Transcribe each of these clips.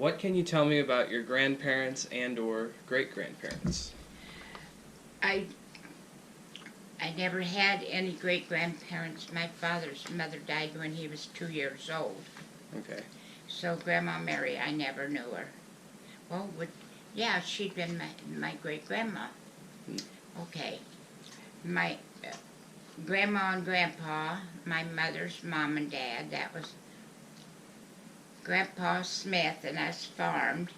What can you tell me about your grandparents and or great-grandparents? I I never had any great-grandparents. My father's mother died when he was 2 years old. Okay. So Grandma Mary, I never knew her. Well, yeah, she'd been my great-grandma. Okay. My grandma and grandpa, my mother's mom and dad, that was Grandpa Smith, and us farmed,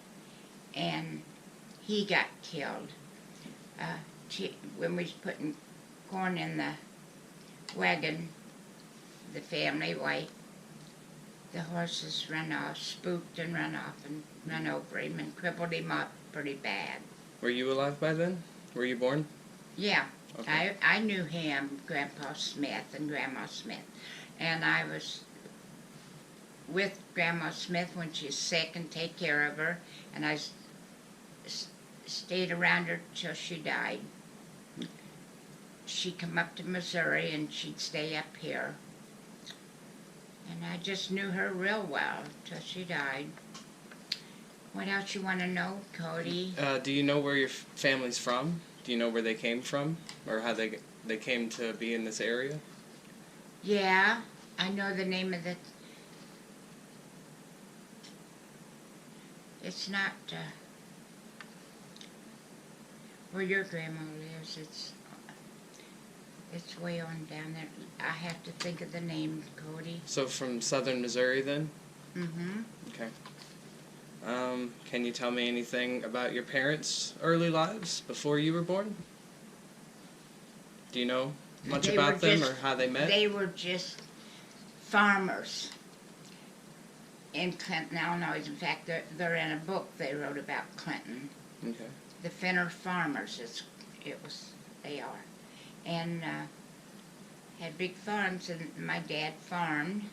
and he got killed. When we was putting corn in the wagon, the family, why, the horses run off, spooked and run off and run over him and crippled him up pretty bad. Were you alive by then? Were you born? Yeah, Okay. I knew him, Grandpa Smith and Grandma Smith, and I was with Grandma Smith when she's sick and take care of her, and I stayed around her till she died. She'd come up to Missouri and she'd stay up here, and I just knew her real well till she died. What else you want to know, Cody? Do you know where your family's from? Do you know where they came from, or how they came to be in this area? Yeah, I know the name of the. It's not where your grandma lives. It's way on down there. I have to think of the name, Cody. So from southern Missouri then? Mm-hmm. Okay. Can you tell me anything about your parents' early lives before you were born? Do you know much about them or how they met? They were just farmers in Clinton, Illinois. In fact, they're in a book they wrote about Clinton. Okay. The Finner farmers, they are. And had big farms, and my dad farmed.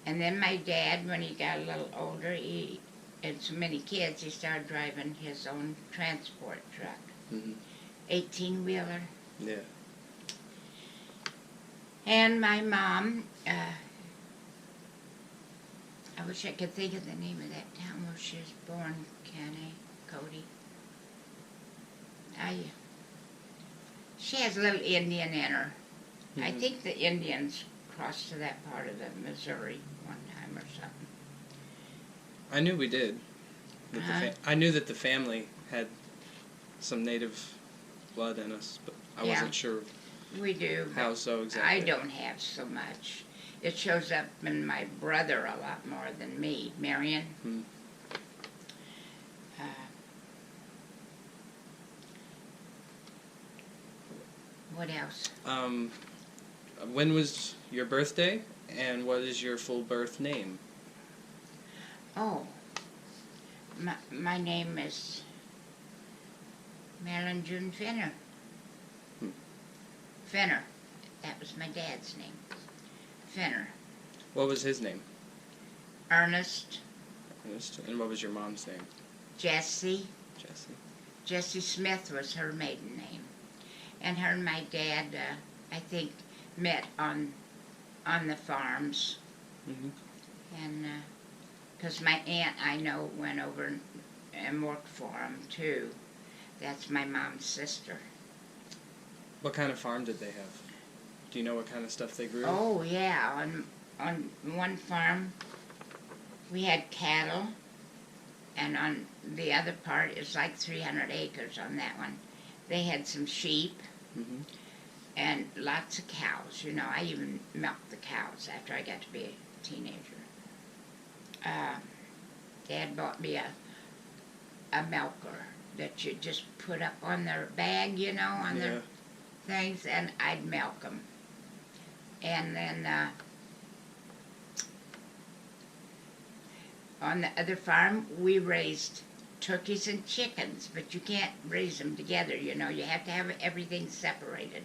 And then my dad, when he got a little older, he had so many kids, he started driving his own transport truck. Mm-hmm. 18-wheeler. Yeah. And my mom, I wish I could think of the name of that town where she was born, Kenny, Cody. She has a little Indian in her. Mm-hmm. I think the Indians crossed to that part of the Missouri one time or something. I knew we did. I knew that the family had some native blood in us, but I wasn't sure We do. how so exactly. I don't have so much. It shows up in my brother a lot more than me, Marion. Hmm. What else? When was your birthday, and what is your full birth name? Oh, my name is Marilyn June Finner. Finner. That was my dad's name. Finner. What was his name? Ernest. Ernest. And what was your mom's name? Jessie. Jessie. Jessie Smith was her maiden name. And her and my dad, I think, met on the farms. Mm-hmm. And because my aunt, I know, went over and worked for them, too. That's my mom's sister. What kind of farm did they have? Do you know what kind of stuff they grew? Oh, yeah. On one farm, we had cattle. And on the other part, it's like 300 acres on that one. They had some sheep. Mm-hmm. And lots of cows. You know, I even milked the cows after I got to be a teenager. Dad bought me a milker that you just put up on their bag, you know, on their things, and I'd milk them. And then on the other farm, we raised turkeys and chickens, but you can't raise them together, you know. You have to have everything separated.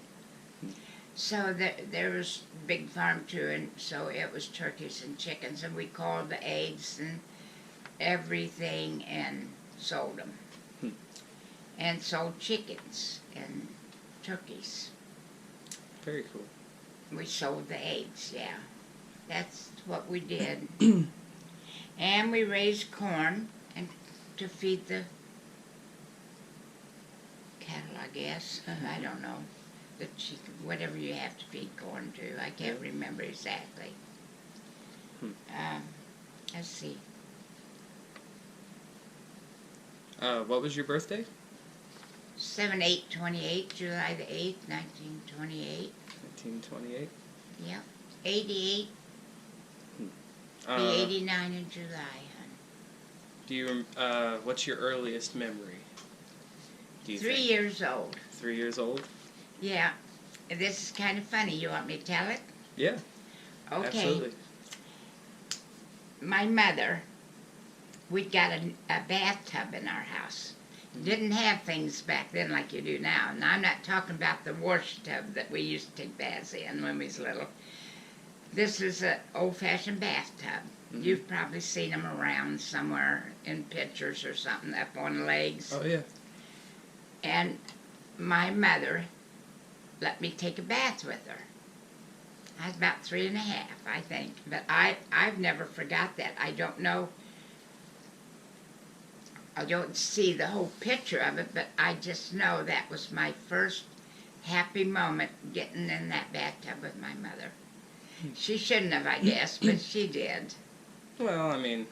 So there was a big farm too, and so it was turkeys and chickens, and we called the eggs and everything and sold them. And sold chickens and turkeys. Very cool. We sold the eggs, yeah. That's what we did. And we raised corn and to feed the cattle, I guess. I don't know. The chicken, whatever you have to feed corn to. I can't remember exactly. Let's see. What was your birthday? 7/8/28, July the 8th, 1928. 1928. Yep. 88. Be 89 in July, hon. Do you, what's your earliest memory? Do you 3 think? years old. 3 years old? Yeah. This is kind of funny. You want me to tell it? Yeah. Okay. Absolutely. My mother, we'd got a bathtub in our house. Didn't have things back then like you do now. And I'm not talking about the wash tub that we used to take baths in when we was little. This is an old-fashioned bathtub. Mm-hmm. You've probably seen them around somewhere in pictures or something up on legs. Oh, yeah. And my mother let me take a bath with her. I was about 3 and a half, I think. But I've never forgot that. I don't know. I don't see the whole picture of it, but I just know that was my first happy moment getting in that bathtub with my mother. She shouldn't have, I guess, but she did. Well, I mean,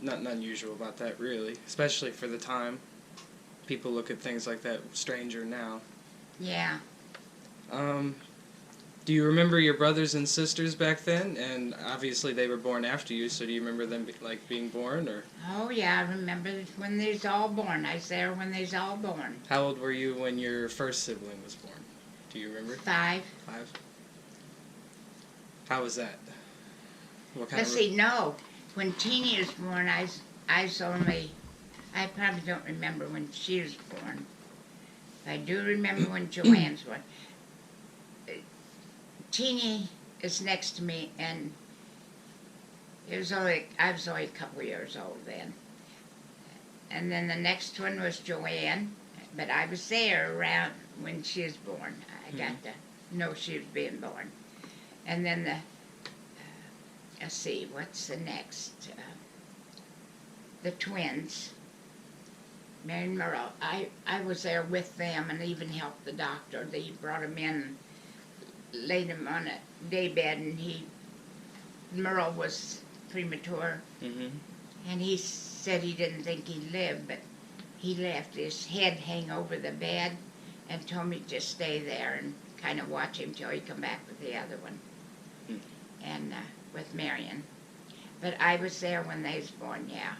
nothing unusual about that, really. Especially for the time. People look at things like that stranger now. Yeah. Do you remember your brothers and sisters back then? And obviously they were born after you, so do you remember them being born, or? Oh, yeah, I remember when they was all born. I was there when they was all born. How old were you when your first sibling was born? Do you remember? 5. 5. How was that? What kind Let's see, no. When Teeny was born, I probably don't remember when she was born. I do remember when Joanne's born. Teeny is next to me, and I was only a couple years old then. And then the next one was Joanne, but I was there around when she was born. I got to know she was being born. And then let's see, what's the next? The twins, Mary and Merle. I was there with them and even helped the doctor. They brought him in, laid him on a day bed, and Merle was premature. Mm-hmm. And he said he didn't think he'd live, but he left his head hang over the bed and told me to stay there and kind of watch him till he come back with the other one. And with Marion. But I was there when they was born, yeah.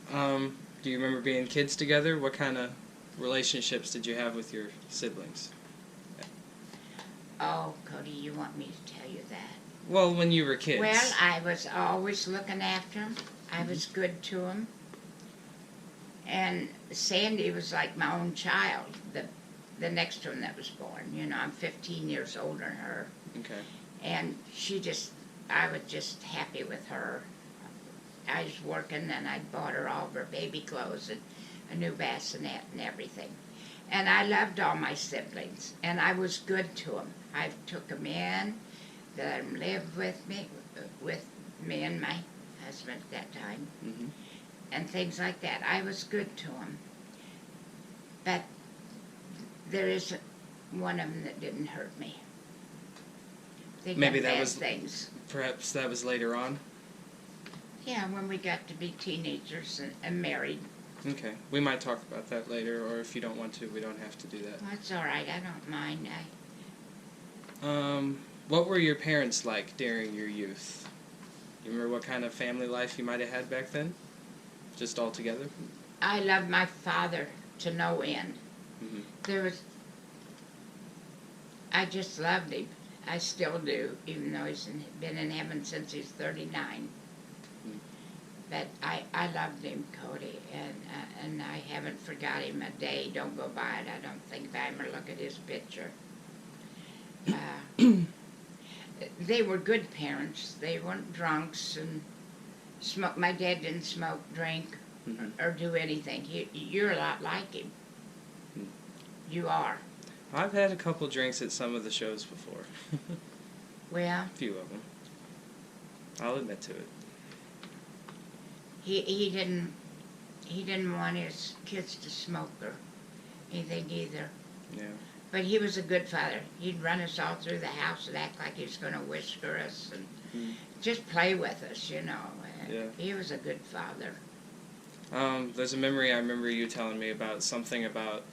Do you remember being kids together? What kind of relationships did you have with your siblings? Oh, Cody, you want me to tell you that? Well, when you were kids. Well, I was always looking after them. I was good to them. And Sandy was like my own child, the next one that was born. You know, I'm 15 years older than her. Okay. And I was just happy with her. I was working, and I bought her all of her baby clothes and a new bassinet and everything. And I loved all my siblings, and I was good to them. I took them in, let them live with me and my husband at that time, and things like that. I was good to them. But there isn't one of them that didn't hurt me. They Maybe got that bad was things. Perhaps that was later on. Yeah, when we got to be teenagers and married. Okay, we might talk about that later, or if you don't want to, we don't have to do that. Well, that's all right. I don't mind. What were your parents like during your youth? You remember what kind of family life you might have had back then? Just all together? I loved my father to no end. I just loved him. I still do, even though he's been in heaven since he's 39. But I loved him, Cody, and I haven't forgot him a day. Don't go by it, I don't think, if I ever look at his picture. They were good parents. They weren't drunks and smoke. My dad didn't smoke, drink, or do anything. You're a lot like him. You are. I've had a couple drinks at some of the shows before. Well, A few of them. I'll admit to it. he didn't want his kids to smoke or anything either. Yeah. But he was a good father. He'd run us all through the house and act like he was going to whisker us and just play with us, you know. Yeah. He was a good father. There's a memory I remember you telling me about something about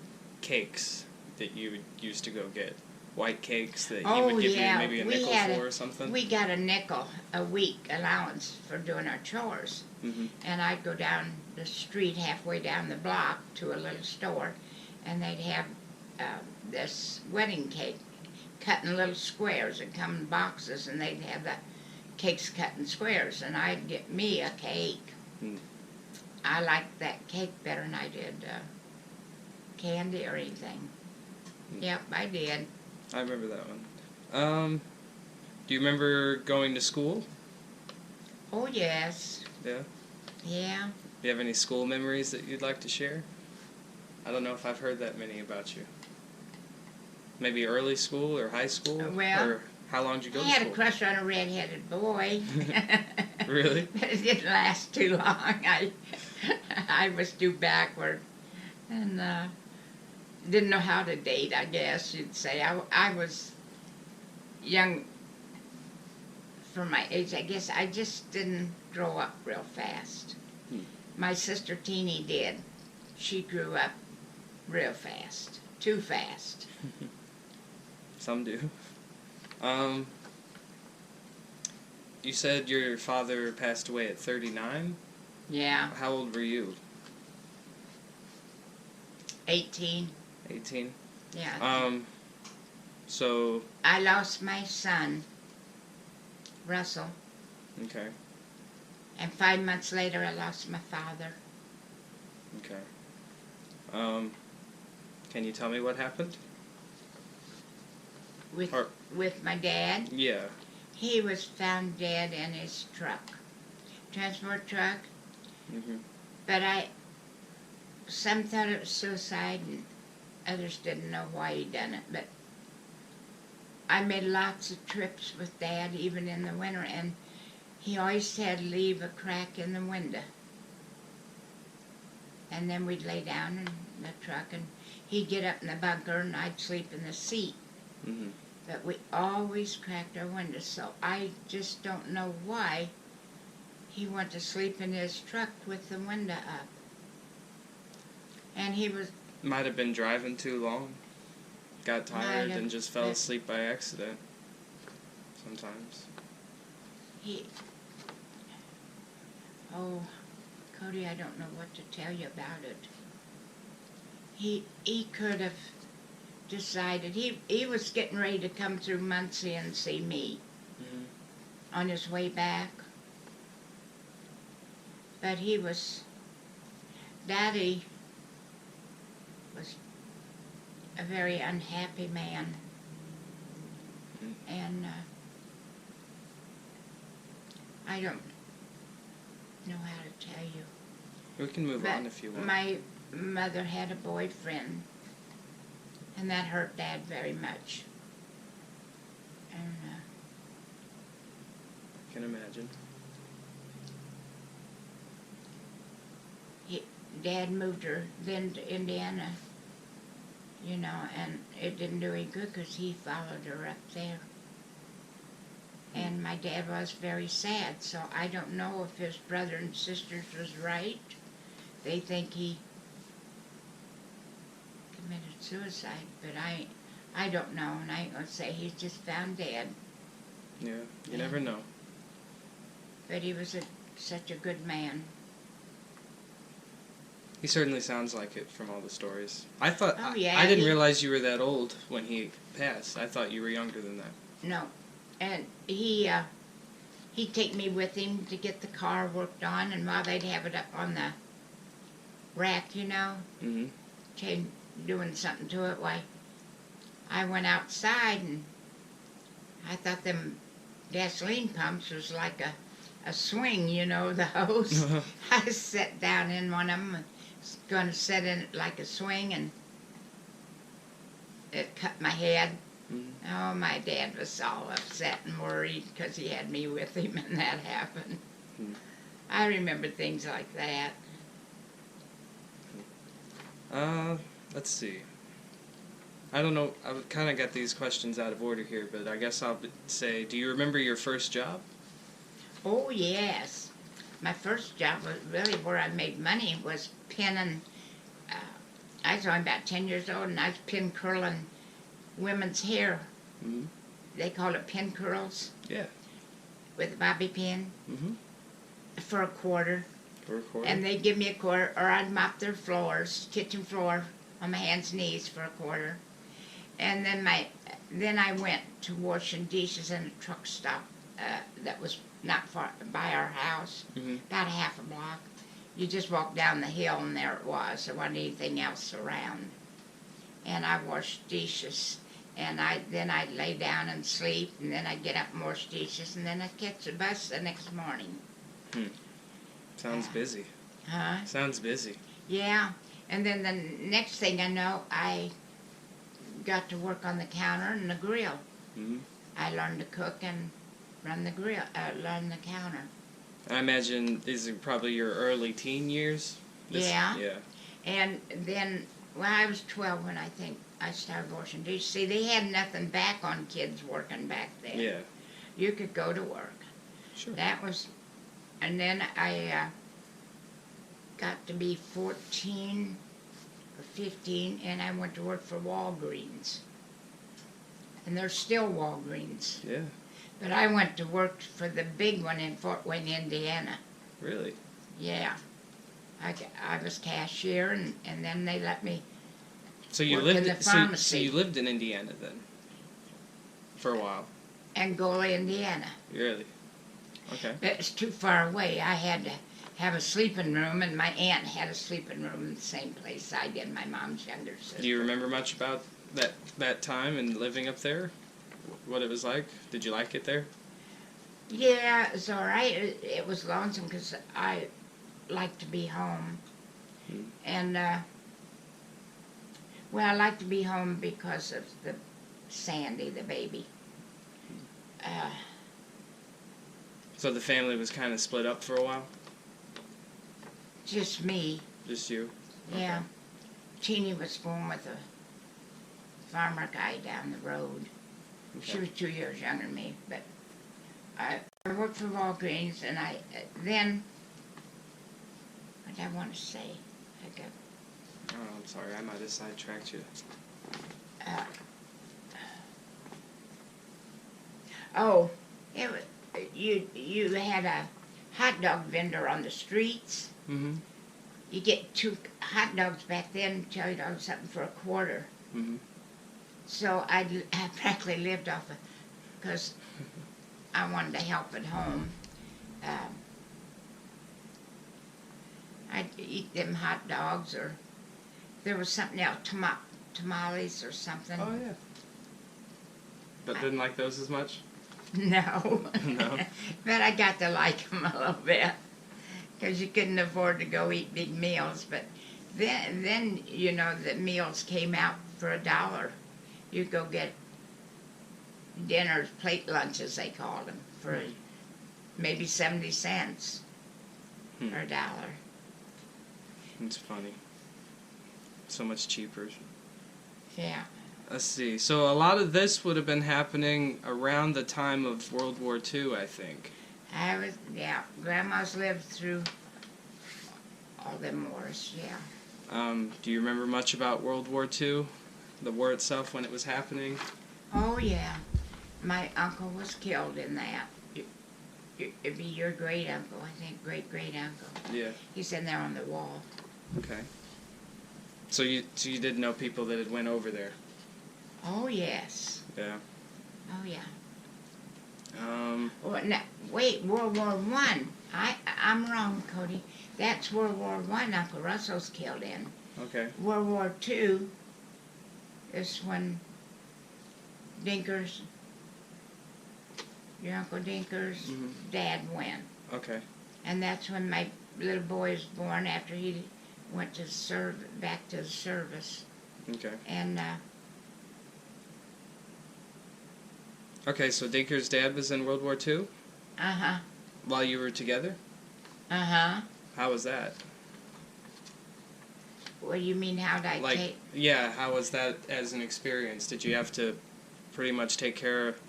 cakes that you used to go get. White cakes that he would give you maybe a nickel for or something. We got a nickel a week allowance for doing our chores. Mm-hmm. And I'd go down the street halfway down the block to a little store, and they'd have this wedding cake cut in little squares and come in boxes, and they'd have the cakes cut in squares, and I'd get me a cake. Mm. I liked that cake better than I did candy or anything. Mm. Yep, I did. I remember that one. Do you remember going to school? Oh, yes. Yeah? Yeah. Do you have any school memories that you'd like to share? I don't know if I've heard that many about you. Maybe early school or high school? Well, or how long did you go I to had school? a crush on a red-headed boy. Really? It didn't last too long. I was too backward and didn't know how to date, I guess you'd say. I was young for my age. I guess I just didn't grow up real fast. My sister Teeny did. She grew up real fast. Too fast. Some do. You said your father passed away at 39? Yeah. How old were you? 18. 18? Yeah. So... I lost my son, Russell, Okay. and 5 months later I lost my father. Okay. Can you tell me what happened? With my dad. Yeah. He was found dead in his truck, transport truck. Mm-hmm. But some thought it was suicide, and others didn't know why he done it. But I made lots of trips with Dad, even in the winter, and he always had to leave a crack in the window. And then we'd lay down in the truck, and he'd get up in the bunker, and I'd sleep in the seat. Mm-hmm. But we always cracked our windows, so I just don't know why he went to sleep in his truck with the window up. And he was... Might have been driving too long. Got tired Might have, and just fell but- asleep by accident. Sometimes. Oh, Cody, I don't know what to tell you about it. He could have decided, he was getting ready to come through Muncie and see me on his way back. But Daddy was a very unhappy man. And I don't know how to tell you. We can move But on if you want. my mother had a boyfriend, and that hurt Dad very much. And Can imagine. Dad moved her then to Indiana, you know, and it didn't do any good because he followed her up there. And my dad was very sad, so I don't know if his brother and sisters was right. They think he committed suicide, but I don't know, and I ain't gonna say he's just found dead. Yeah, you never know. But he was such a good man. He certainly sounds like it from all the stories. I thought Oh, yeah, I didn't he- realize you were that old when he passed. I thought you were younger than that. No, and he'd take me with him to get the car worked on, and while they'd have it up on the rack, you know, Mm-hmm. doing something to it, why, I went outside and I thought them gasoline pumps was like a swing, you know, the hose. I sat down in one of them, was going to sit in it like a swing, and it cut my head. Mm-hmm. Oh, my dad was all upset and worried because he had me with him and that happened. Hmm. I remember things like that. Let's see. I don't know. I kind of got these questions out of order here, but I guess I'll say, do you remember your first job? Oh, yes. My first job was really where I made money was pinning. I was only about 10 years old, and I was pin curling women's hair. Mm-hmm. They call it pin curls. Yeah. With a bobby pin. Mm-hmm. For a quarter. For a quarter? And they'd give me a quarter, or I'd mop their floors, kitchen floor, on my hands and knees for a quarter. And then I went to washing dishes in a truck stop that was not far by our house, about a half a block. You just walk down the hill and there it was. There wasn't anything else around. And I washed dishes. And then I'd lay down and sleep, and then I'd get up and wash dishes, and then I'd catch the bus the next morning. Sounds busy. Huh? Sounds busy. Yeah. And then the next thing I know, I got to work on the counter and the grill. Mm-hmm. I learned to cook and run the grill, run the counter. I imagine these are probably your early teen years? Yeah. Yeah. And then, well, I was 12 when I think I started washing dishes. See, they had nothing back on kids working back then. Yeah. You could go to work. Sure. That was, and then I got to be 14 or 15, and I went to work for Walgreens. And there's still Walgreens. Yeah. But I went to work for the big one in Fort Wayne, Indiana. Really? Yeah. I was cashier, and then they let me So you work lived in the pharmacy. So you lived in Indiana then? For a while. Angola, Indiana. Really? Okay. It's too far away. I had to have a sleeping room, and my aunt had a sleeping room in the same place I did, my mom's younger sister. Do you remember much about that time and living up there? What it was like? Did you like it there? Yeah, it was all right. It was lonesome because I liked to be home. And, well, I liked to be home because of the Sandy, the baby. So the family was kind of split up for a while? Just me. Just you? Yeah. Okay. Teeny was going with a farmer guy down the road. Okay. She was 2 years younger than me, but I worked for Walgreens, and then, what did I want to say? Oh, I'm sorry, I might have sidetracked you. You had a hot dog vendor on the streets. Mm-hmm. You get 2 hot dogs back then, tell you something for a quarter. Mm-hmm. So I practically lived off of, because I wanted to help at home. I'd eat them hot dogs, or there was something else, tamales or something. Oh, yeah. But didn't like those as much? No. No? But I got to like them a little bit, because you couldn't afford to go eat big meals. But then you know, the meals came out for $1. You go get dinners, plate lunches they called them, for maybe 70 cents or $1. It's funny. So much cheaper. Yeah. Let's see. So a lot of this would have been happening around the time of World War II, I think. Grandma's lived through all them wars, yeah. Do you remember much about World War II? The war itself, when it was happening? Oh, yeah. My uncle was killed in that. It'd be your great-uncle, I think, great-great-uncle. Yeah. He's in there on the wall. Okay. So you did know people that had went over there? Oh, yes. Yeah. Oh, yeah. Um, Now, wait, World War I. I'm wrong, Cody. That's World War I Uncle Russell's killed in. okay. World War II is when your Uncle Dinker's dad went. Okay. And that's when my little boy was born, after he went to back to the service. Okay. And Okay, so Dinker's dad was in World War II? uh-huh. While you were together? Uh-huh. How was that? What do you mean, how'd I Like, take? yeah, how was that as an experience? Did you have to pretty much take care of,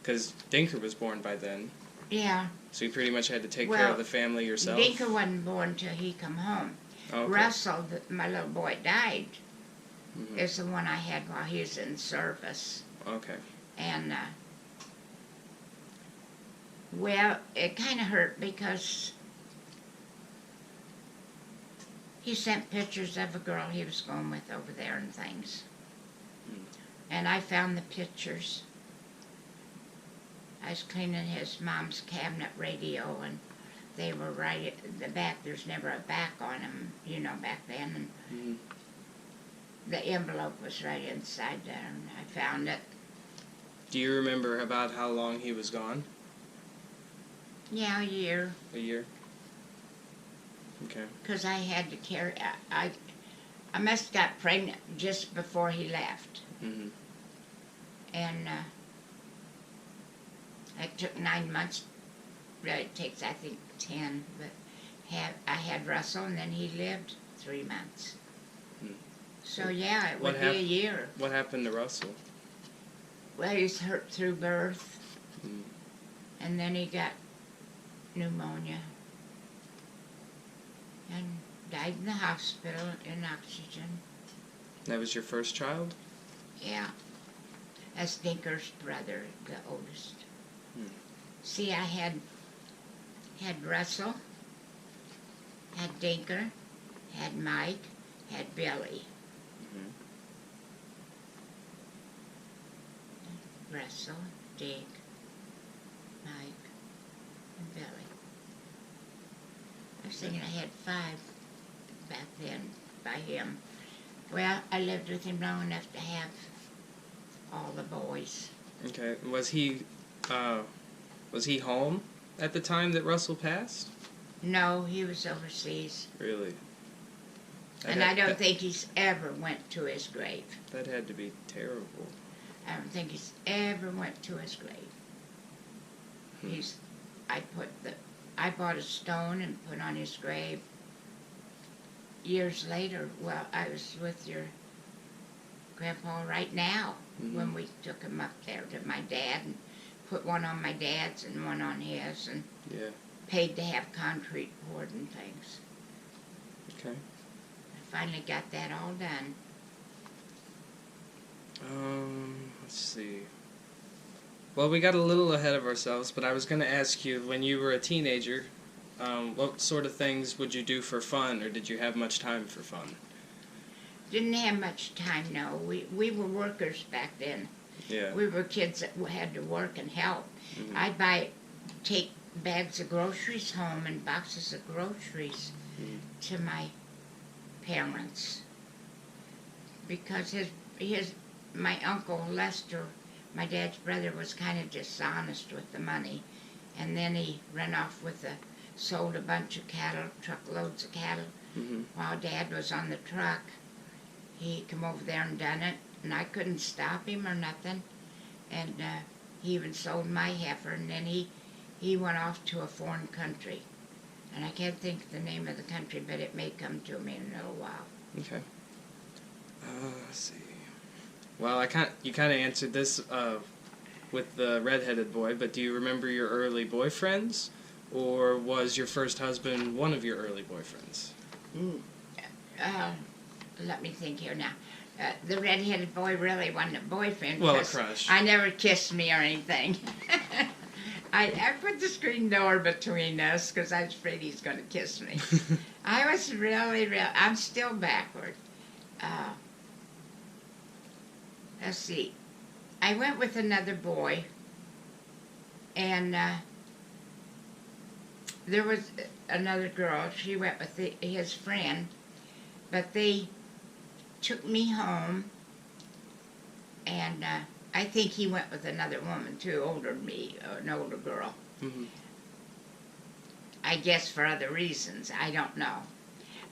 because Dinker was born by then, Yeah. so you pretty much had to take care Well, of the family yourself? Dinker wasn't born till he come home. Okay. Russell, my little boy, died. Mhm. Is the one I had while he was in service. Okay. And, well, it kind of hurt because he sent pictures of a girl he was going with over there and things. Mm. And I found the pictures. I was cleaning his mom's cabinet radio, and they were right at the back. There's never a back on them, you know, back then. And Mhm. the envelope was right inside there, and I found it. Do you remember about how long he was gone? Yeah, a year. A year? Okay. Because I had to carry, I must have got pregnant just before he left. Mhm. And it took 9 months. Really, it takes, I think, 10. But I had Russell, and then he lived 3 months. Hmm. So, yeah, it What would be a year. What happened to Russell? Well, he was hurt through birth, Mm. and then he got pneumonia. And died in the hospital in oxygen. That was your first child? Yeah. That's Dinker's brother, the oldest. Hmm. See, I had Russell, had Dinker, had Mike, had Billy. Mhm. Russell, Dick, Mike, and Billy. I was thinking I had 5 back then by him. Well, I lived with him long enough to have all the boys. Okay. Was he home at the time that Russell passed? No, he was overseas. Really? And I don't think he's ever went to his grave. That had to be terrible. I don't think he's ever went to his grave. Hmm. I bought a stone and put on his grave. Years later, well, I was with your grandpa right now when we took him up there to my dad and put one on my dad's and one on his, and Yeah. paid to have concrete poured and things. Okay. I finally got that all done. Let's see. Well, we got a little ahead of ourselves, but I was going to ask you, when you were a teenager, what sort of things would you do for fun, or did you have much time for fun? Didn't have much time, no. We were workers back then. Yeah. We were kids that had to work and help. Mhm. I'd take bags of groceries home and boxes of groceries to my parents. Because my uncle Lester, my dad's brother, was kind of dishonest with the money. And then he ran off sold a bunch of cattle, truckloads of cattle. Mhm. While Dad was on the truck, he come over there and done it, and I couldn't stop him or nothing. And he even sold my heifer, and then he went off to a foreign country. And I can't think of the name of the country, but it may come to me in a little while. Okay. Let's see. Well, you kind of answered this with the redheaded boy, but do you remember your early boyfriends, or was your first husband one of your early boyfriends? Let me think here now. The red-headed boy really wasn't a boyfriend. Well, a crush. I never kissed me or anything. I put the screen door between us because I was afraid he's going to kiss me. I was I'm still backward. Let's see. I went with another boy, and there was another girl. She went with his friend, but they took me home, and I think he went with another woman too, older than me, an older girl. Mm-hmm. I guess for other reasons, I don't know.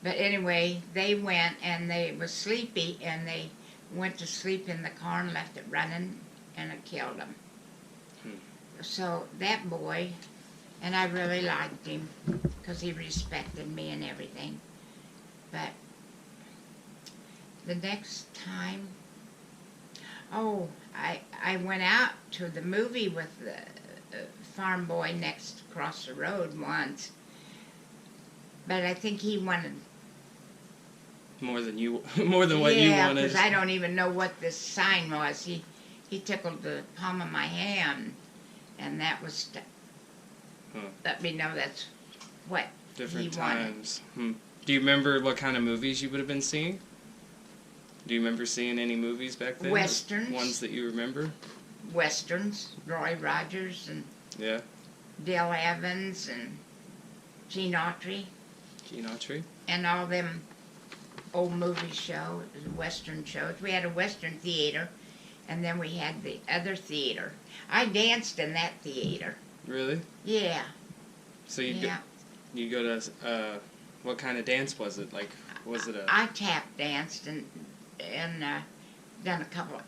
But anyway, they went, and they was sleepy, and they went to sleep in the car and left it running, and it killed them. So that boy, and I really liked him, because he respected me and everything. But the next time, I went out to the movie with the farm boy next across the road once. But I think he wanted more than what you yeah, wanted. because I don't even know what this sign was. He tickled the palm of my hand, and that was let me know that's what Different he wanted. times. Do you remember what kind of movies you would have been seeing? Do you remember seeing any movies back then? Westerns. Ones that you remember? Westerns, Roy Rogers and Yeah. Dale Evans and Gene Autry. Gene Autry? And all them old movie shows, Western shows. We had a Western theater, and then we had the other theater. I danced in that theater. Really? Yeah. So you go to what kind of dance was it? Like, was it a? I tap danced and done a couple of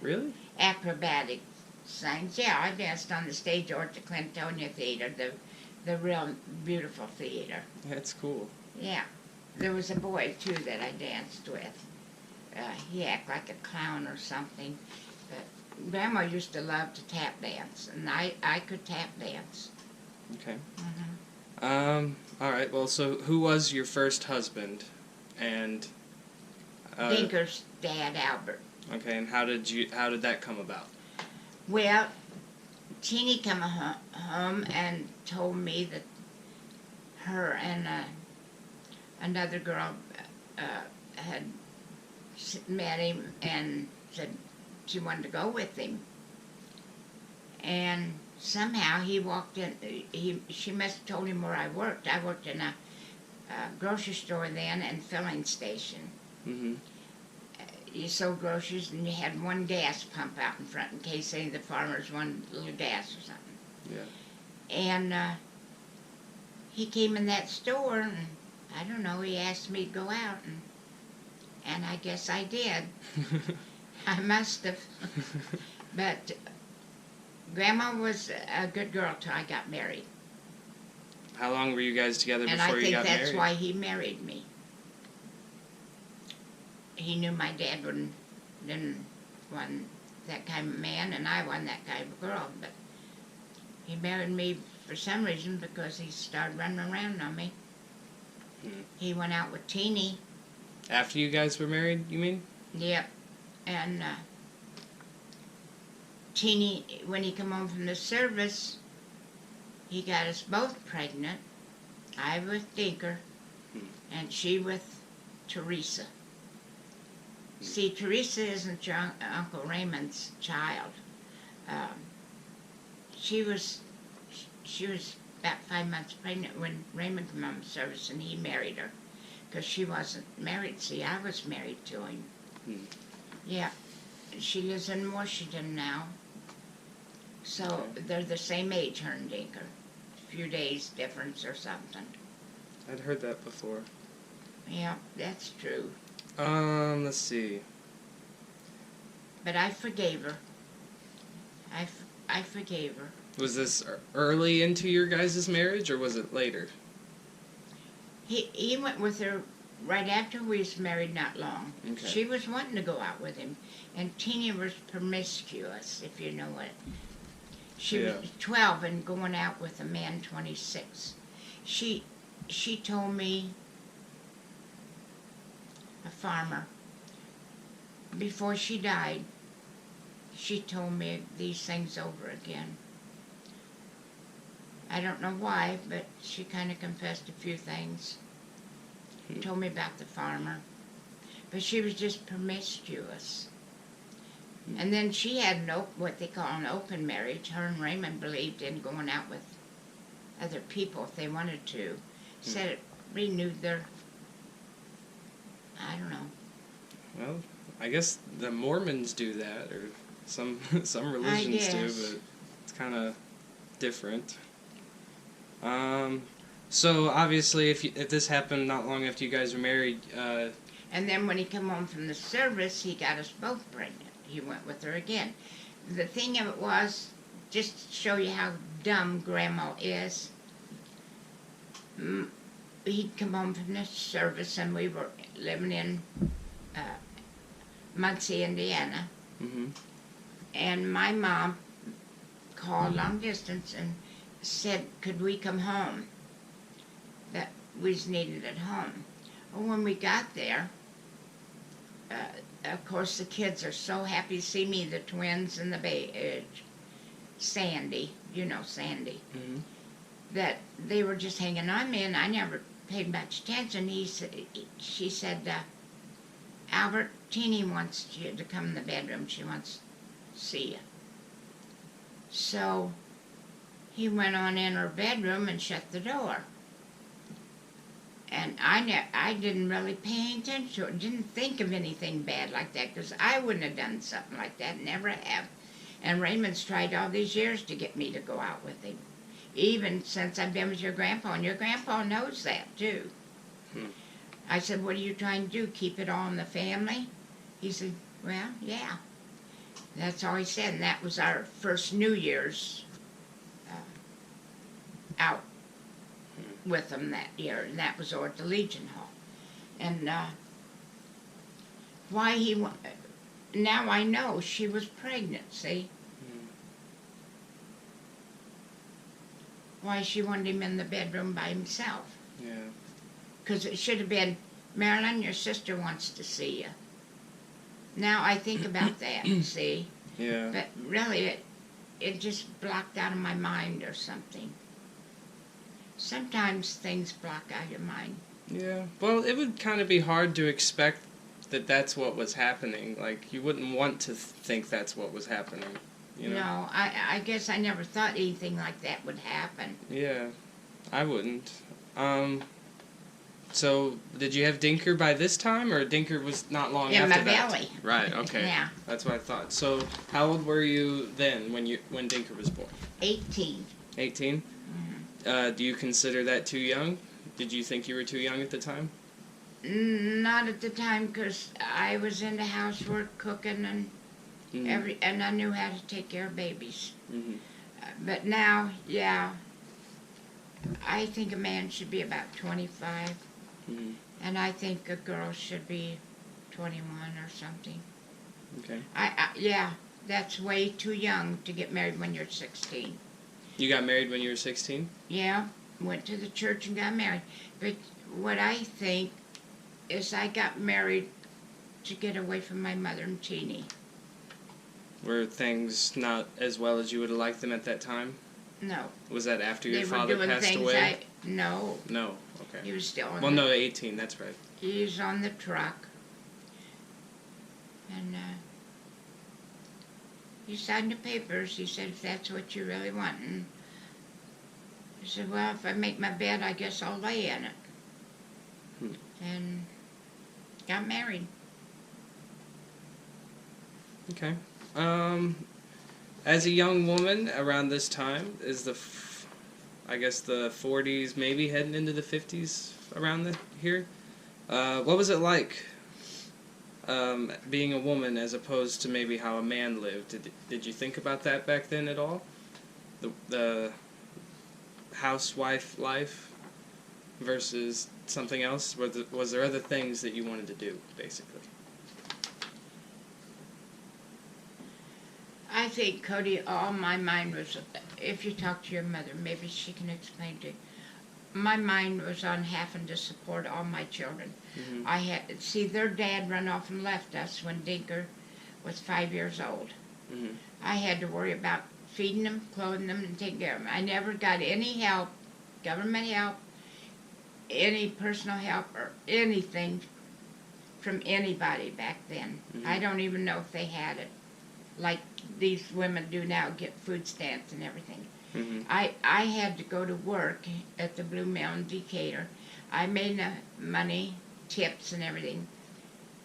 Really? acrobatic things. Yeah, I danced on the stage or at the Clintonia Theater, the real beautiful theater. That's cool. Yeah. There was a boy, too, that I danced with. He acted like a clown or something. But Grandma used to love to tap dance, and I could tap dance. Okay. Mm-hmm. All right. Well, so who was your first husband? And Dinker's dad, Albert. Okay, and how did that come about? Well, Teeny come home and told me that her and another girl had met him and said she wanted to go with him. And somehow he walked in. She must have told him where I worked. I worked in a grocery store then and filling station. Mm-hmm. You sold groceries and you had one gas pump out in front in case any of the farmers wanted a little gas or something. Yeah. And he came in that store and I don't know, he asked me to go out and I guess I did. I must have. But Grandma was a good girl till I got married. How long were you guys together And before I you think got married? that's why he married me. He knew my dad didn't want that kind of man, and I wasn't that kind of girl. But he married me for some reason because he started running around on me. He went out with Teeny. After you guys were married, you mean? Yep. And Teeny, when he come home from the service, he got us both pregnant. I with Dinker, and she with Teresa. See, Teresa isn't your Uncle Raymond's child. She was about 5 months pregnant when Raymond came home from service, and he married her, because she wasn't married. See, I was married to him. Yeah, she lives in Washington now. So they're the same age, her and Dinker. A few days difference or something. I'd heard that before. Yeah, that's true. Let's see. But I forgave her. I forgave her. Was this early into your guys' marriage, or was it later? He went with her right after we was married, not long. Okay. She was wanting to go out with him, and Tina was promiscuous, if you know what. She was 12 and going out with a man 26. She told me, a farmer, before she died, she told me these things over again. I don't know why, but she kind of confessed a few things. Told me about the farmer. But she was just promiscuous. And then she had what they call an open marriage. Her and Raymond believed in going out with other people if they wanted to. Said it renewed their, I don't know. Well, I guess the Mormons do that, or some religions do, but it's kind of different. So obviously, if this happened not long after you guys were married, and then when he come home from the service, he got us both pregnant. He went with her again. The thing of it was, just to show you how dumb Grandma is, he'd come home from the service, and we were living in Muncie, Indiana. Mm-hmm. And my mom called long distance and said, could we come home? That we was needed at home. Well, when we got there, of course the kids are so happy to see me, the twins and the Sandy, you know Sandy, Mm-hmm. that they were just hanging on me, and I never paid much attention. She said, Albert, Teeny wants you to come in the bedroom. She wants to see you. So he went on in her bedroom and shut the door. And I didn't really pay attention to it. Didn't think of anything bad like that, because I wouldn't have done something like that. Never have. And Raymond's tried all these years to get me to go out with him, even since I've been with your grandpa, and your grandpa knows that too. I said, what are you trying to do, keep it all in the family? He said, well, yeah. That's all he said, and that was our first New Year's out with them that year, and that was over at the Legion Hall. And why now I know she was pregnant, see? Why she wanted him in the bedroom by himself. Yeah. Because it should have been, Marilyn, your sister wants to see you. Now I think about that, see? Yeah. But really, it just blocked out of my mind or something. Sometimes things block out your mind. Yeah. Well, it would kind of be hard to expect that that's what was happening. Like, you wouldn't want to think that's what was happening. You know? No, I guess I never thought anything like that would happen. Yeah, I wouldn't. So, did you have Dinker by this time, or Dinker was not long In after my that? belly. Right, okay. Yeah. That's what I thought. So, how old were you then when Dinker was born? 18. 18? Do you consider that too young? Did you think you were too young at the time? Not at the time, because I was into housework, cooking, and and I knew how to take care of babies. Mm-hmm. But now, yeah, I think a man should be about 25, and I think a girl should be 21 or something. Okay. Yeah, that's way too young to get married when you're 16. You got married when you were 16? Yeah, went to the church and got married. But what I think is I got married to get away from my mother and Teeny. Were things not as well as you would have liked them at that time? No. Was that after your They were father doing passed things away? No. No, okay. He was still on Well, no, 18, that's right. He was on the truck. And he signed the papers. He said, if that's what you really want. And I said, well, if I make my bed, I guess I'll lay in it. And got married. Okay. As a young woman around this time, is I guess the 40s, maybe heading into the 50s around here. What was it like being a woman as opposed to maybe how a man lived? Did you think about that back then at all? The housewife life versus something else? Was there other things that you wanted to do, basically? I think, Cody, all my mind was, if you talk to your mother, maybe she can explain to you. My mind was on having to support all my children. Their dad run off and left us when Dinker was 5 years old. I had to worry about feeding them, clothing them, and taking care of them. I never got any help, government help, any personal help, or anything from anybody back then. I don't even know if they had it, like these women do now, get food stamps and everything. I had to go to work at the Blue Mill in Decatur. I made money, tips and everything,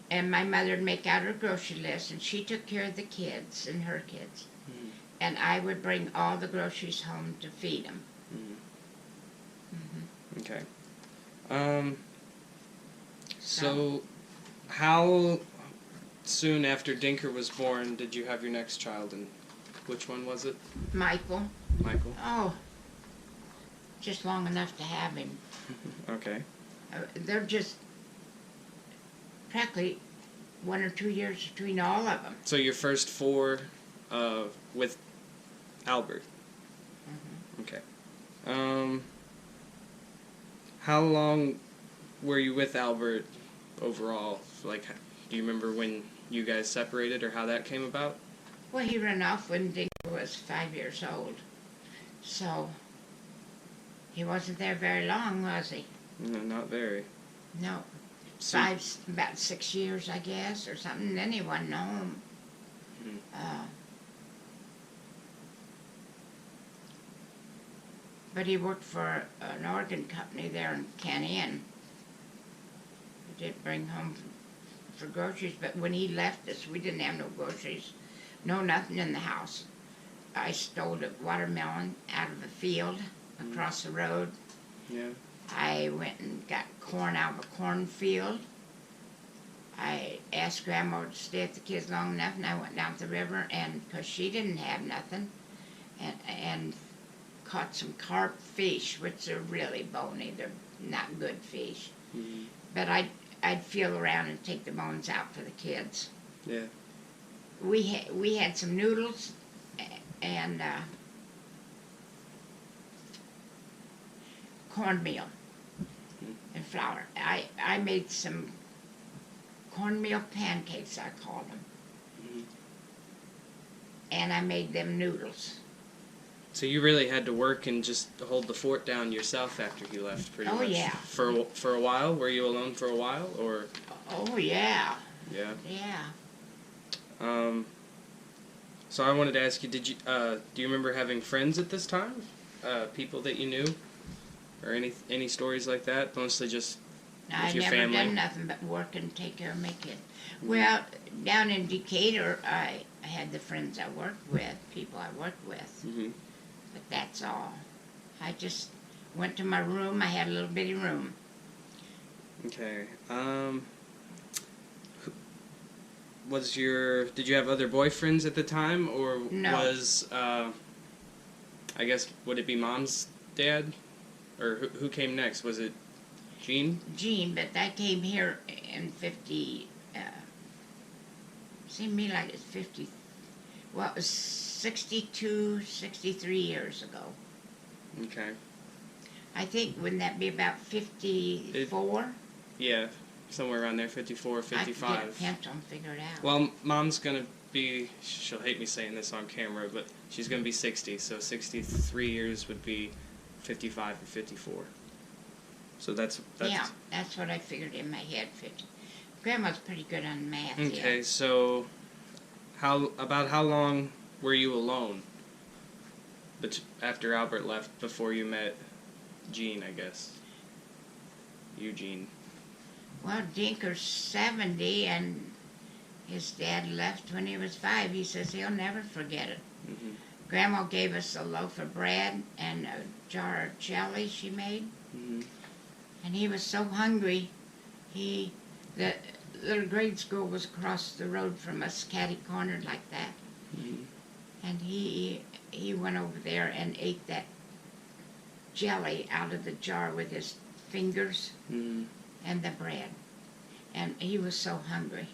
and my mother would make out her grocery list, and she took care of the kids and her kids. And I would bring all the groceries home to feed them. Okay. So, how soon after Dinker was born did you have your next child, and which one was it? Michael. Michael. Oh, just long enough to have him. Okay. They're just practically 1 or 2 years between all of them. So your first 4 with Albert. Mm-hmm. Okay. How long were you with Albert overall? Like, do you remember when you guys separated or how that came about? Well, he ran off when Dinky was 5 years old. So, he wasn't there very long, was he? No, not very. No. So, About 6 years, I guess, or something. Then he wasn't home. Mhm. But he worked for an organ company there in Canyon. He did bring home for groceries, but when he left us, we didn't have no groceries, no nothing in the house. I stole a watermelon out of a field across the road. Yeah. I went and got corn out of a cornfield. I asked Grandma to stay at the kids long enough, and I went down to the river, and because she didn't have nothing, and caught some carp fish, which are really bony. They're not good fish. Mm-hmm. But I'd feel around and take the bones out for the kids. Yeah. We had some noodles and cornmeal and flour. I made some cornmeal pancakes, I call them. Mm-hmm. And I made them noodles. So you really had to work and just hold the fort down yourself after he left, pretty much. Oh, yeah. For a while, were you alone for a while, or? Oh, yeah. Yeah. Yeah. So I wanted to ask you, do you remember having friends at this time? People that you knew, or any stories like that? Mostly just with your family. I never done nothing but work and take care of my kid. Well, down in Decatur, I had the friends I worked with, people I worked with. Mm-hmm. But that's all. I just went to my room. I had a little bitty room. Okay. Did you have other boyfriends at the time, or No. was, I guess, would it be Mom's dad? Or who came next? Was it Gene? Gene, but I came here in 50, seemed to me like it's 50, well, it was 62, 63 years ago. Okay. I think, wouldn't that be about 54? Yeah, somewhere around there, 54, 55. I can get a pencil and figure it out. Well, Mom's gonna be, she'll hate me saying this on camera, but she's gonna be 60, so 63 years would be 55 or 54. So that's Yeah, that's what I figured in my head. 50. Grandma's pretty good on math. okay. Yeah. So how long were you alone? But after Albert left, before you met Gene, I guess. Eugene. Well, Dinker's 70, and his dad left when he was 5. He says he'll never forget it. Mm-hmm. Grandma gave us a loaf of bread and a jar of jelly she made. Mm-hmm. And he was so hungry, the little grade school was across the road from us, catty-cornered like that. Mm-hmm. And he went over there and ate that jelly out of the jar with his fingers Mm-hmm. and the bread. And he was so hungry.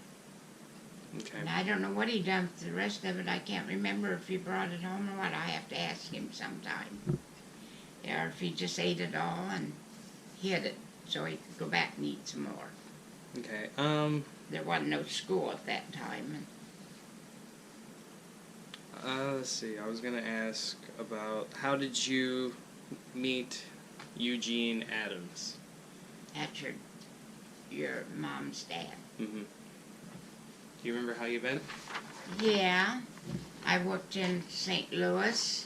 Okay. And I don't know what he done with the rest of it. I can't remember if he brought it home or what. I have to ask him sometime. Or if he just ate it all and hid it so he could go back and eat some more. Okay. There wasn't no school at that time. Let's see. I was gonna ask about how did you meet Eugene Adams? That's your mom's dad. Mm-hmm. Do you remember how you met? Yeah, I worked in St. Louis,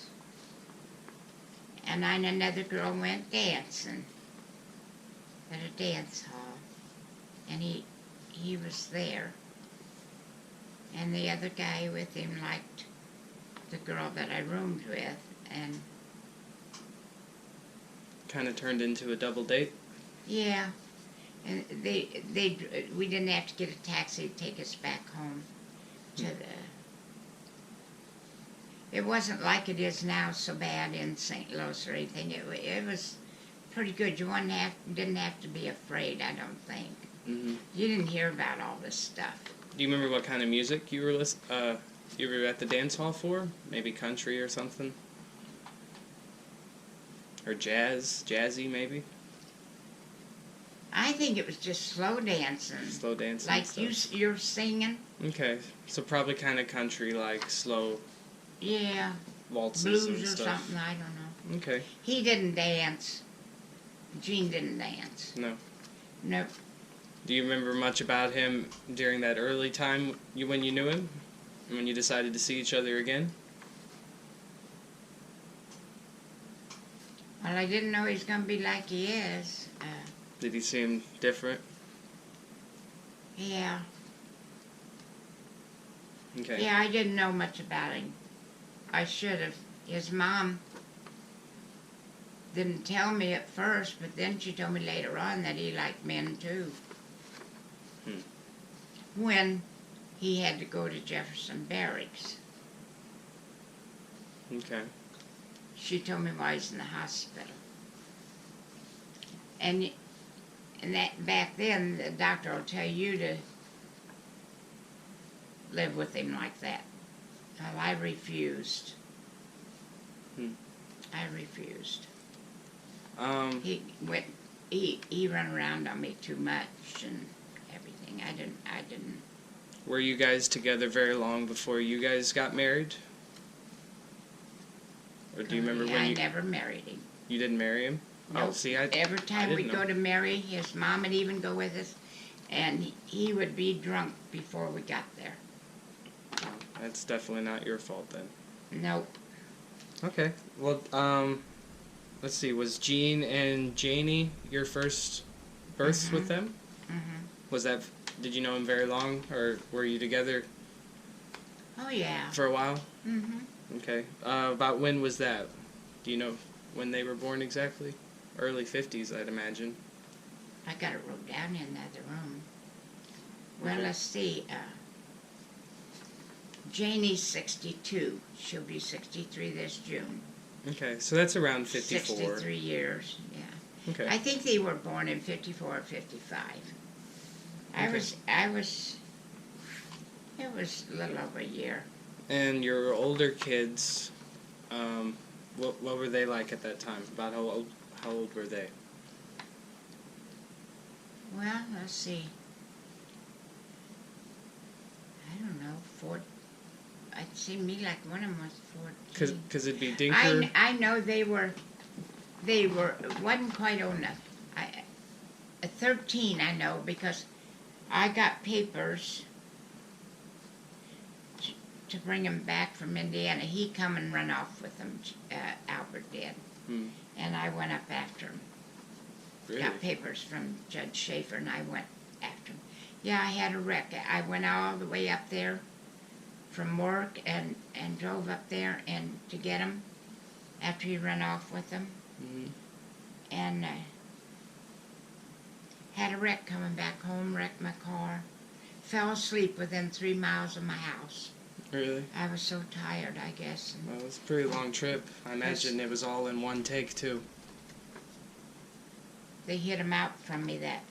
and I and another girl went dancing at a dance hall, and he was there, and the other guy with him liked the girl that I roomed with, and Kind of turned into a double date. yeah, and we didn't have to get a taxi to take us back home to the. It wasn't like it is now, so bad in St. Louis or anything. It was pretty good. You didn't have to be afraid, I don't think. Mm-hmm. You didn't hear about all this stuff. Do you remember what kind of music you were at the dance hall for? Maybe country or something? Or jazzy maybe? I think it was just slow dancing. Slow dancing. Like you're singing. Okay, so probably kind of country, like slow. Yeah. Waltzes Blues and or stuff. something. I don't know. Okay. He didn't dance. Gene didn't dance. No. Nope. Do you remember much about him during that early time when you knew him? When you decided to see each other again? Well, I didn't know he was going to be like he is. Did he seem different? Yeah. Okay. Yeah, I didn't know much about him. I should have. His mom didn't tell me at first, but then she told me later on that he liked men too. When he had to go to Jefferson Barracks. Okay. She told me while he was in the hospital. And that back then, the doctor will tell you to live with him like that. Well, I refused. I refused. He run around on me too much and everything. I didn't. Were you guys together very long before you guys got married? Or do you remember when I never married him. You didn't marry him? Nope. Oh, see, every time we'd know. go to marry, his mom would even go with us, and he would be drunk before we got there. Oh, that's definitely not your fault then. Nope. Okay. Well, let's see. Was Gene and Janie your first births with them? Mm-hmm. Did you know him very long, or were you together Oh, yeah. for a while? Mm-hmm. Okay. About when was that? Do you know when they were born exactly? Early 50s, I'd imagine. I got it wrote down in the other room. Well, Okay. let's see. Janie's 62. She'll be 63 this June. Okay, so that's around 54. 63 years, yeah. Okay. I think they were born in 54 or 55. Okay. It was a little over a year. And your older kids, what were they like at that time? About how old were they? Well, let's see. I don't know, it seemed to me like one of them was 14. Because it'd be Dinker. I know they wasn't quite old enough. 13 I know, because I got papers to bring him back from Indiana. He come and run off with them, Albert did. And I went up after him. Really? Got papers from Judge Schaefer, and I went after him. Yeah, I had a wreck. I went all the way up there from work and drove up there and to get him after he ran off with them. Mm-hmm. And had a wreck coming back home, wrecked my car. Fell asleep within 3 miles of my house. Really? I was so tired, I guess. Well, it was a pretty long trip. I imagine it was all in one take, too. They hid him out from me that.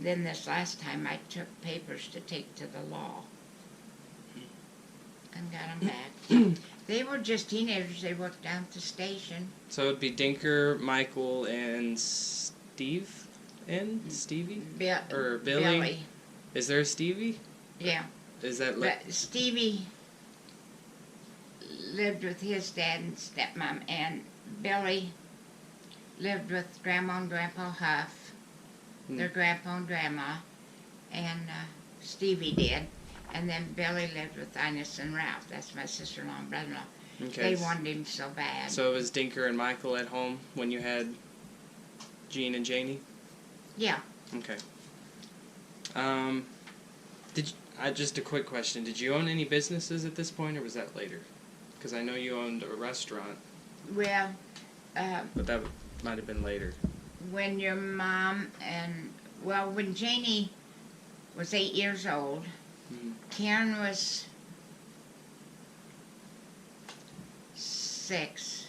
Then this last time I took papers to take to the law. And got them back. They were just teenagers. They worked down at the station. So it'd be Dinker, Michael, and Steve? And Stevie? Or Billy? Is there a Stevie? Yeah. Is that But Stevie lived with his dad and stepmom, and Billy lived with Grandma and Grandpa Huff, their grandpa and grandma, and Stevie did. And then Billy lived with Ines and Ralph. That's my sister-in-law and brother-in-law. Okay. They wanted him so bad. So it was Dinker and Michael at home when you had Gene and Janie? Yeah. Okay. Just a quick question. Did you own any businesses at this point, or was that later? Because I know you owned a restaurant. Well, but that might have been later. when your mom when Janie was 8 years old, Karen was 6.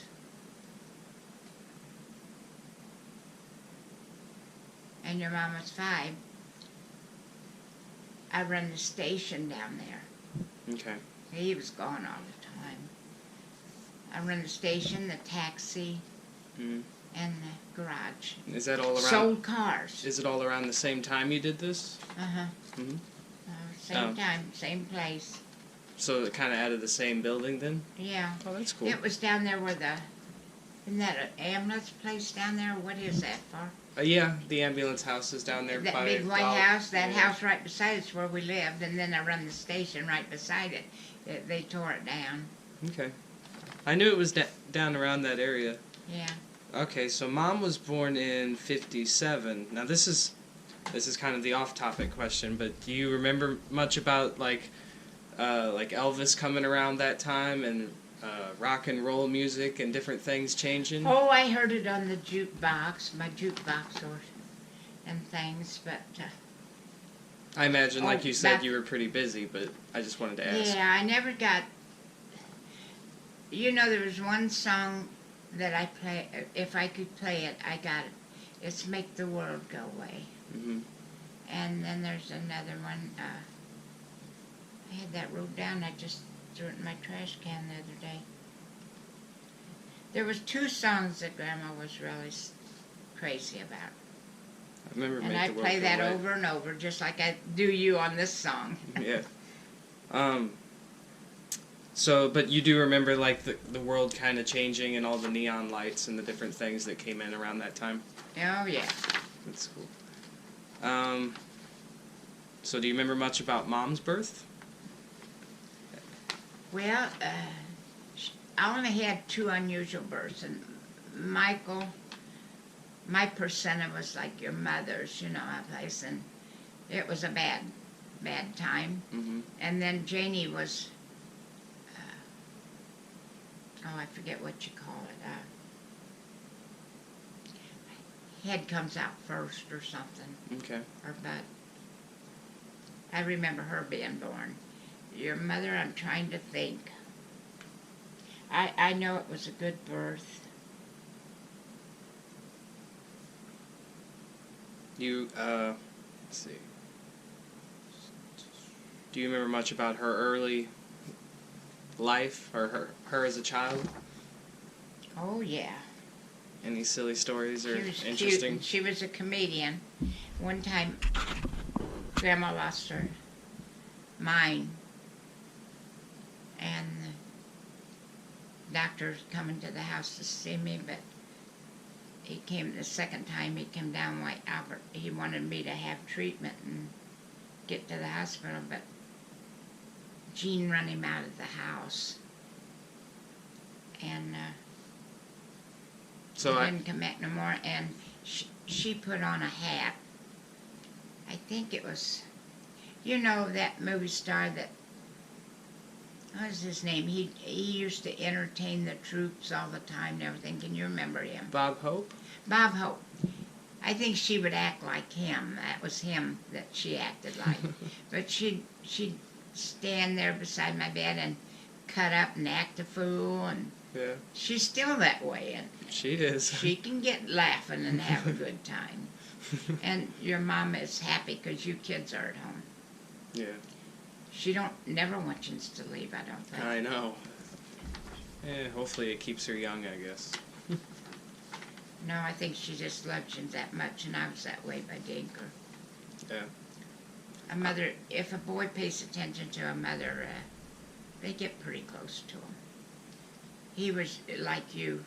And your mom was 5. I run the station down there. Okay. He was gone all the time. I run the station, the taxi, Mm. and the garage. Is that all around? Sold cars. Is it all around the same time you did this? Uh-huh. Mm-hmm. Same time, same place. So it kind of out of the same building then? Yeah. Oh, that's cool. It was down there where isn't that an ambulance place down there? What is that for? Yeah, the ambulance house is down there. That by big white house, that yeah. house right beside it's where we lived, and then I run the station right beside it. They tore it down. Okay. I knew it was down around that area. Yeah. Okay, so Mom was born in 57. Now this is kind of the off-topic question, but do you remember much about like Elvis coming around that time and rock and roll music and different things changing? Oh, I heard it on the jukebox, my jukebox and things, but I imagine, like you said, back, you were pretty busy, but I just wanted to ask. Yeah, I never got. You know, there was one song that I play. If I could play it, I got it. It's "Make the World Go Away." Mm-hmm. And then there's another one. I had that wrote down. I just threw it in my trash can the other day. There was 2 songs that Grandma was really crazy about. I remember. And Make I the World play Go that Away. over and over, just like I do you on this song. Yeah. So, but you do remember like the world kind of changing and all the neon lights and the different things that came in around that time? Oh, yeah. That's cool. So do you remember much about Mom's birth? Well, I only had 2 unusual births, and Michael, my placenta was like your mother's, you know, my place, and it was a bad time. Mm-hmm. And then Janie was, I forget what you call it. Head comes out first or something. Okay. Or butt. I remember her being born. Your mother, I'm trying to think. I know it was a good birth. You, let's see. Do you remember much about her early life or her as a child? Oh, yeah. Any silly stories or She was interesting? cute, and she was a comedian. One time, Grandma lost her mind, and the doctor's coming to the house to see me, but he came the second time. He came down White Albert. He wanted me to have treatment and get to the hospital, but Jean run him out of the house, and So he didn't come back no more. And she put on a hat. I think it was, you know, that movie star that, what was his name? He used to entertain the troops all the time and everything. Can you remember him? Bob Hope? Bob Hope. I think she would act like him. That was him that she acted like. But she'd stand there beside my bed and cut up and act a fool, and Yeah. she's still that way, and She is. she can get laughing and have a good time. And your mom is happy because you kids are at home. Yeah. She never wants you to leave, I don't think. I know. Yeah, hopefully it keeps her young, I guess. No, I think she just loves you that much, and I was that way by Dinker. Yeah. A mother, if a boy pays attention to a mother, they get pretty close to him. He was like you.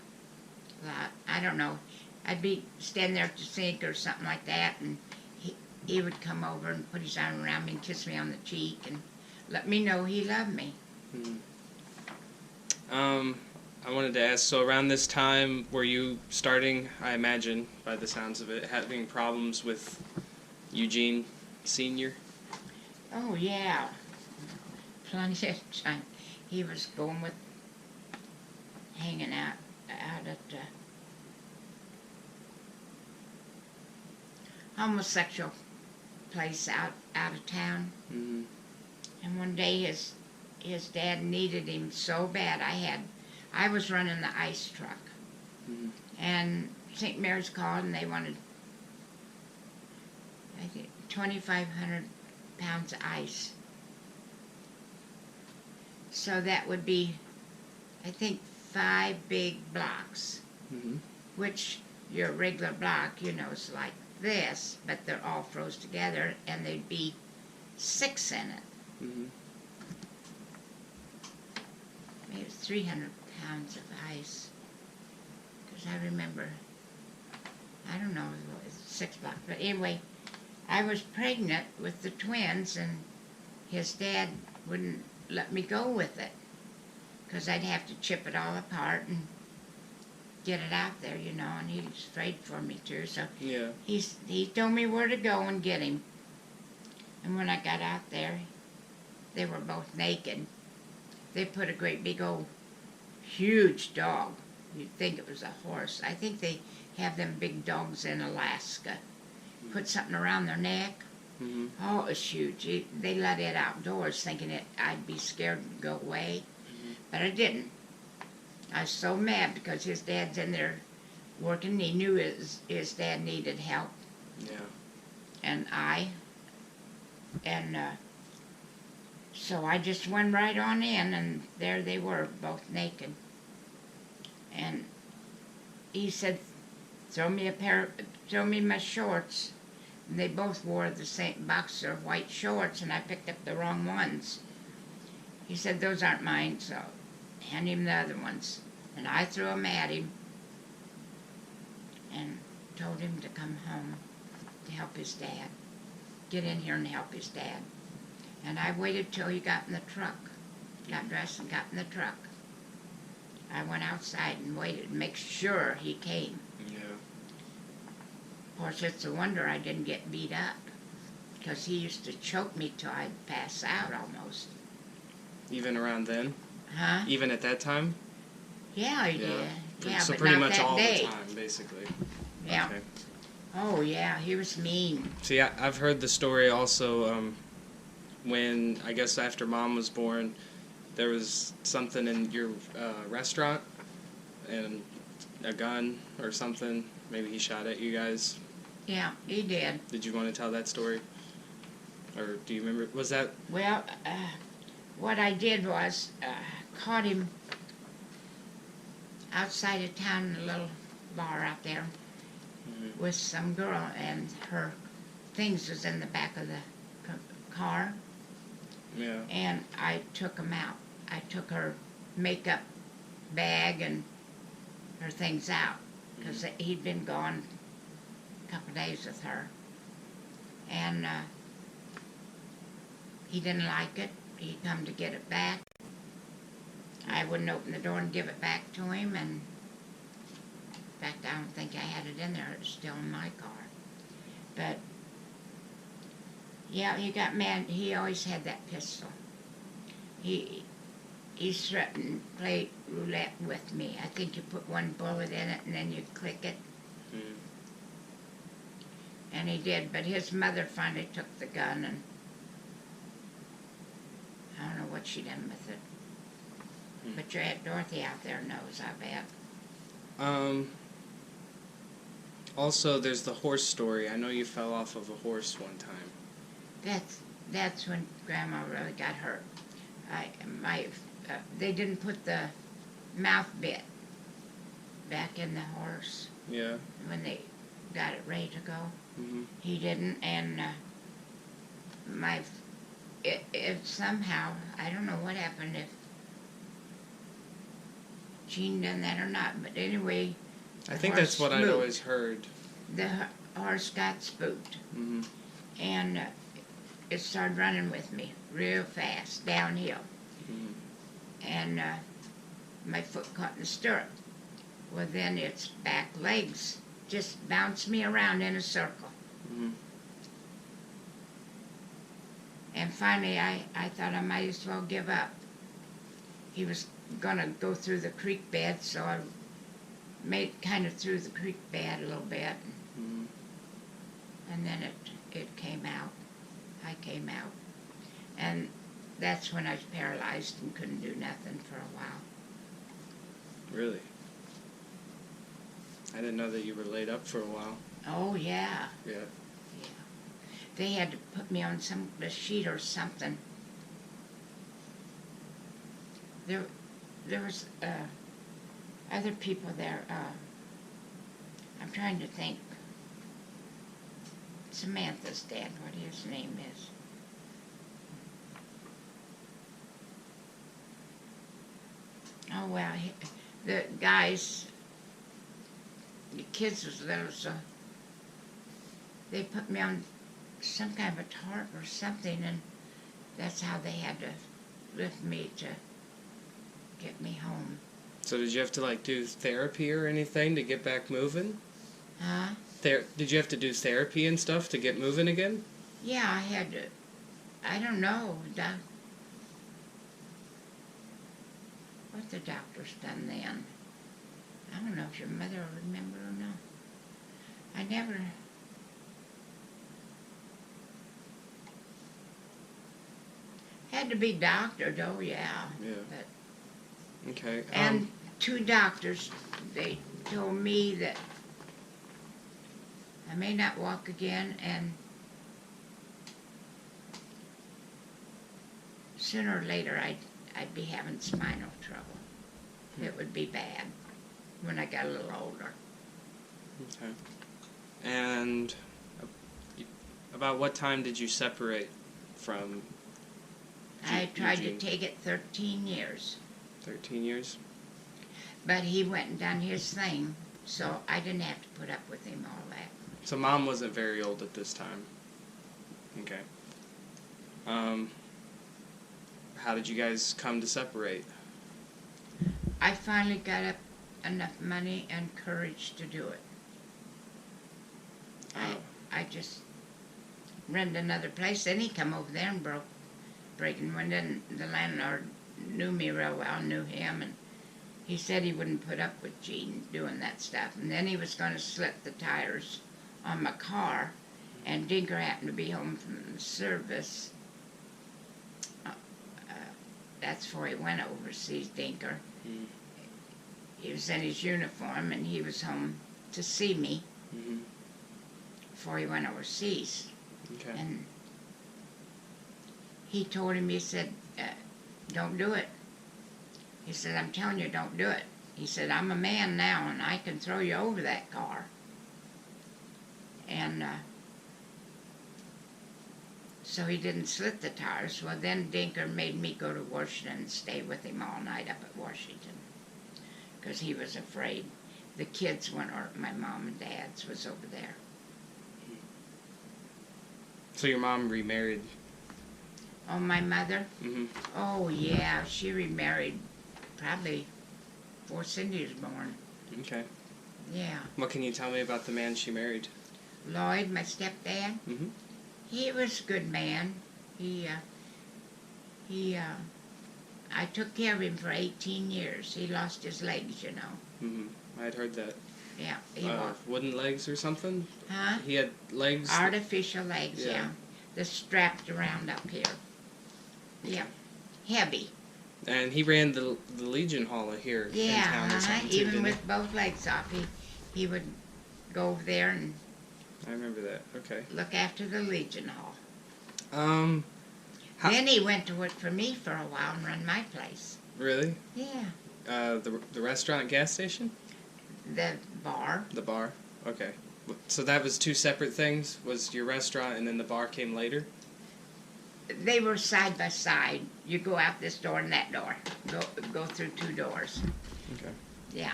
I don't know. I'd be standing there at the sink or something like that, and he would come over and put his arm around me and kiss me on the cheek and let me know he loved me. I wanted to ask, so around this time, were you starting, I imagine, by the sounds of it, having problems with Eugene Sr.? Oh, yeah. Plenty of time. He was going with, hanging out at homosexual place out of town. Mm-hmm. And one day his dad needed him so bad. I had I was running the ice truck. Mm-hmm. And St. Mary's called and they wanted, I think, 2,500 pounds of ice. So that would be, I think, 5 big blocks, Mm-hmm. which your regular block, you know, is like this, but they're all froze together, and there'd be 6 in it. Mm-hmm. Maybe it was 300 pounds of ice. Because I remember, I don't know, it was 6 blocks. But anyway, I was pregnant with the twins, and his dad wouldn't let me go with it. Because I'd have to chip it all apart and get it out there, you know, and he was afraid for me too. So Yeah. he told me where to go and get him. And when I got out there, they were both naked. They put a great big old huge dog. You'd think it was a horse. I think they have them big dogs in Alaska. Put something around their neck. Mm-hmm. Oh, it was huge. They let it outdoors thinking I'd be scared to go away. Mm-hmm. But I didn't. I was so mad because his dad's in there working. He knew his dad needed help. Yeah. And so I just went right on in, and there they were, both naked. And he said, throw me my shorts. And they both wore the same boxer of white shorts, and I picked up the wrong ones. He said, those aren't mine, so hand him the other ones. And I threw them at him and told him to come home to help his dad. Get in here and help his dad. And I waited till he got in the truck, got dressed and got in the truck. I went outside and waited to make sure he came. Yeah. Of course, it's a wonder I didn't get beat up, because he used to choke me till I'd pass out almost. Even around then? Huh? Even at that time? Yeah, he did. Yeah, so but pretty not much that all day. the time, basically. Yeah. Okay. Oh, yeah, he was mean. See, I've heard the story also when, I guess after Mom was born, there was something in your restaurant, and a gun or something. Maybe he shot at you guys. Yeah, he did. Did you want to tell that story? Or do you remember? Was that... Well, what I did was caught him outside of town in a little bar out there with some girl, and her things was in the back of the car, Yeah. and I took them out. I took her makeup bag and her things out, because he'd been gone a couple days with her. And he didn't like it. He come to get it back. I wouldn't open the door and give it back to him, and in fact, I don't think I had it in there. It was still in my car. But yeah, he got mad. He always had that pistol. He threatened to play roulette with me. I think you put one bullet in it and then you click it. Mm. And he did, but his mother finally took the gun, and I don't know what she done with it. Mm. But your Aunt Dorothy out there knows, I bet. Also, there's the horse story. I know you fell off of a horse one time. That's when Grandma really got hurt. They didn't put the mouth bit back in the horse Yeah. when they got it ready to go. Mm-hmm. He didn't, and it somehow, I don't know what happened, if Gene done that or not, but anyway, I think that's what I'd always heard. The horse got spooked, Mm-hmm. and it started running with me real fast downhill, Mm-hmm. and my foot caught in the stirrup. Well, then its back legs just bounced me around in a circle. Mm-hmm. And finally, I thought I might as well give up. He was going to go through the creek bed, so I made kind of through the creek bed a little bit. Mm-hmm. And then it came out. I came out. And that's when I was paralyzed and couldn't do nothing for a while. Really? I didn't know that you were laid up for a while. Oh, yeah. Yeah. Yeah. They had to put me on a sheet or something. There was other people there. I'm trying to think. Samantha's dad, what his name is. Oh, well, the guys, the kids was little, so they put me on some kind of a tarp or something, and that's how they had to lift me to get me home. So did you have to, like, do therapy or anything to get back moving? Huh? Did you have to do therapy and stuff to get moving again? Yeah, I had to, I don't know, what the doctor's done then. I don't know if your mother will remember or not. I never... Had to be doctored, oh yeah. Yeah. But, Okay. and 2 doctors, they told me that I may not walk again, and sooner or later I'd be having spinal trouble. It would be bad when I got a little older. Okay. And about what time did you separate from I tried Eugene? to take it 13 years. 13 years? But he went and done his thing, so I didn't have to put up with him all that. So Mom wasn't very old at this time. Okay. How did you guys come to separate? I finally got up enough money and courage to do it. I just rented another place. Then he come over there and breaking window, and the landlord knew me real well, knew him, and he said he wouldn't put up with Gene doing that stuff. And then he was going to slit the tires on my car, and Dinker happened to be home from the service. That's before he went overseas, Dinker. Mm-hmm. He was in his uniform, and he was home to see me before he went overseas. Okay. And he told him, he said, don't do it. He said, I'm telling you, don't do it. He said, I'm a man now, and I can throw you over that car. And so he didn't slit the tires. Well, then Dinker made me go to Washington and stay with him all night up at Washington, because he was afraid. The kids went, or my mom and dad's was over there. So your mom remarried? Oh, my mother? Mm-hmm. Oh, yeah, she remarried probably before Cindy was born. Okay. Yeah. What can you tell me about the man she married? Lloyd, my stepdad, Mm-hmm. he was a good man. I took care of him for 18 years. He lost his legs, you know. Mm-hmm. I'd heard that. Yeah, he walked. Wooden legs or something? Huh? He had legs? Artificial legs, Yeah. yeah. They're strapped around up here. Yeah. Heavy. And he ran the Legion Hall here in town or something too, Even didn't he? with both legs off, he would go over there and I remember that. Okay. look after the Legion Hall. How- Then he went to work for me for a while and run my place. Really? Yeah. The restaurant gas station? The bar. The bar? Okay. So that was 2 separate things? Was your restaurant and then the bar came later? They were side by side. You go out this door and that door. Go through 2 doors. Okay. Yeah.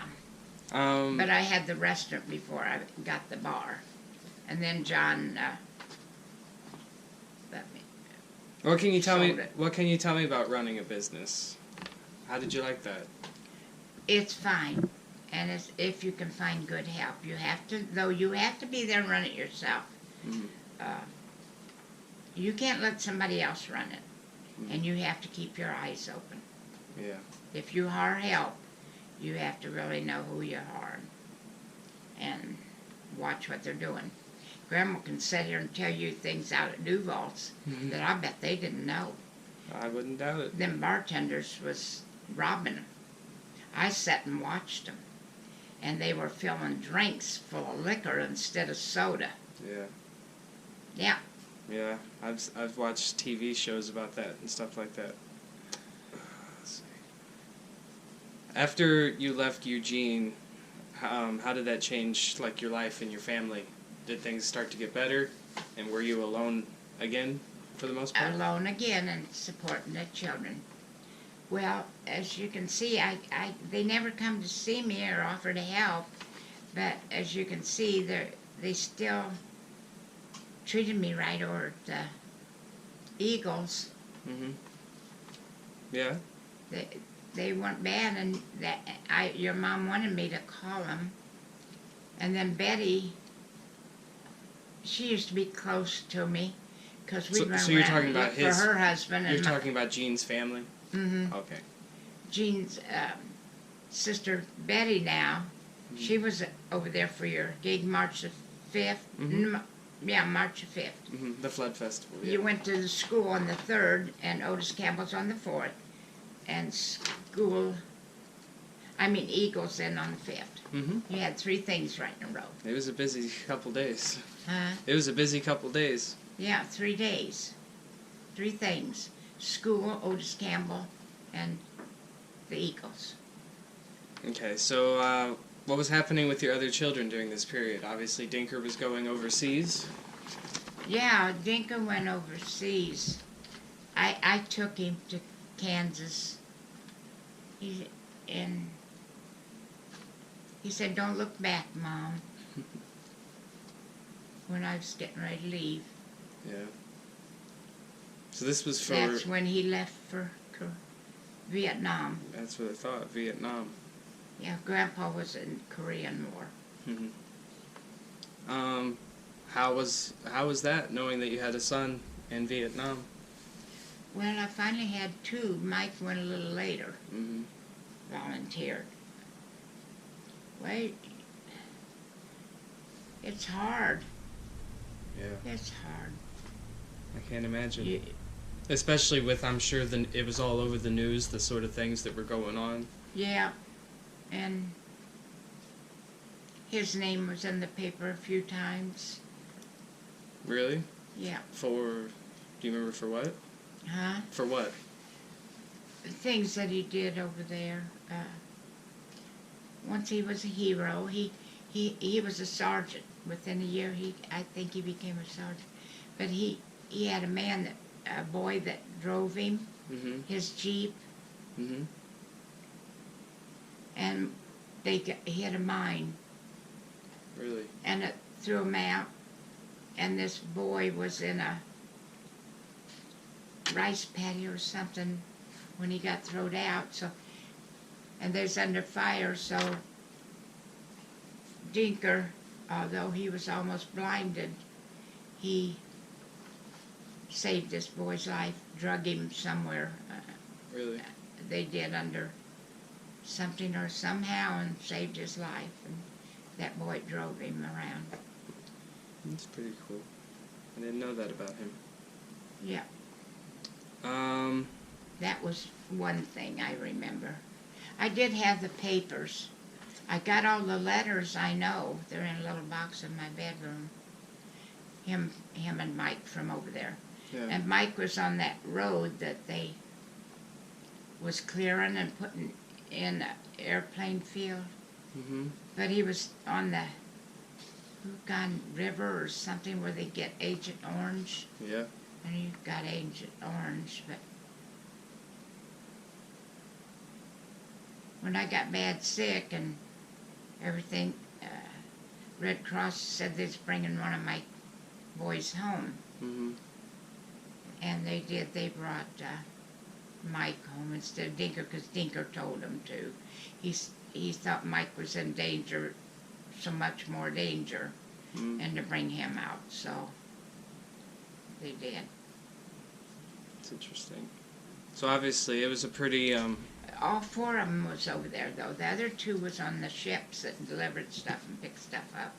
But But I had the restaurant before I got the bar. And then John let me. what can you tell me? sold it. What can you tell me about running a business? How did you like that? It's fine. And it's, if you can find good help. You have to be there and run it yourself. Mm-hmm. You can't let somebody else run it. And you have to keep your eyes open. Yeah. If you hire help, you have to really know who you are and watch what they're doing. Grandma can sit here and tell you things out at Duval's that I bet they didn't know. I wouldn't doubt it. Them bartenders was robbing them. I sat and watched them, and they were filling drinks full of liquor instead of soda. Yeah. Yeah. Yeah, I've watched TV shows about that and stuff like that. Let's see. After you left Eugene, how did that change like your life and your family? Did things start to get better, and were you alone again for the most part? Alone again and supporting the children. Well, as you can see, they never come to see me or offer to help, but as you can see, they still treated me right over at the Eagles. Mm-hmm. Yeah. They weren't bad, and your mom wanted me to call them, and then Betty, she used to be close to me, because we'd run you're around talking and about look for her husband. You're talking about Gene's family? Mm-hmm. Okay. Gene's sister Betty now, she was over there for your gig March the 5th. Mm-hmm. Yeah, March the 5th. Mm-hmm. The Flood Festival. Yeah. You went to the school on the 3rd, and Otis Campbell's on the 4th, and Eagles then on the 5th. Mm-hmm. You had 3 things right in a row. It was a busy couple days. Huh? It was a busy couple days. Yeah, 3 days. 3 things. School, Otis Campbell, and the Eagles. Okay, so what was happening with your other children during this period? Obviously, Dinker was going overseas. Yeah, Dinker went overseas. I took him to Kansas. He said, "Don't look back, Mom," when I was getting ready to leave. Yeah. So this was for... That's when he left for Vietnam. That's what I thought, Vietnam. Yeah, Grandpa was in Korean War. Mm-hmm. How was that, knowing that you had a son in Vietnam? Well, I finally had 2. Mike went a little later. Mm-hmm. Volunteered. Wait, it's hard. Yeah. It's hard. I can't imagine. Especially with, I'm sure, it was all over the news, the sort of things that were going on. Yeah, and his name was in the paper a few times. Really? Yeah. Do you remember for what? Huh? For what? Things that he did over there. Once he was a hero. He was a sergeant. Within a year, I think he became a sergeant. But he had a boy that drove him, Mm-hmm. his Jeep, Mm-hmm. and he hit a mine. Really? And it threw him out. And this boy was in a rice paddy or something when he got thrown out. And there's under fire, so Dinker, although he was almost blinded, he saved this boy's life, drug him somewhere. Really? They did under something or somehow and saved his life. And that boy drove him around. That's pretty cool. I didn't know that about him. Yeah. That was one thing I remember. I did have the papers. I got all the letters I know. They're in a little box in my bedroom. Him and Mike from over there. Yeah. And Mike was on that road that they was clearing and putting in an airplane field. Mm-hmm. But he was on the Yukon River or something where they get Agent Orange. Yeah. And he got Agent Orange, but when I got bad sick and everything, Red Cross said they was bringing one of my boys home. Mm-hmm. And they did. They brought Mike home instead of Dinker, because Dinker told him to. He thought Mike was in danger, so much more danger, and to bring him out. So they did. It's interesting. So obviously it was a pretty All 4 of them was over there, though. The other 2 was on the ships that delivered stuff and picked stuff up.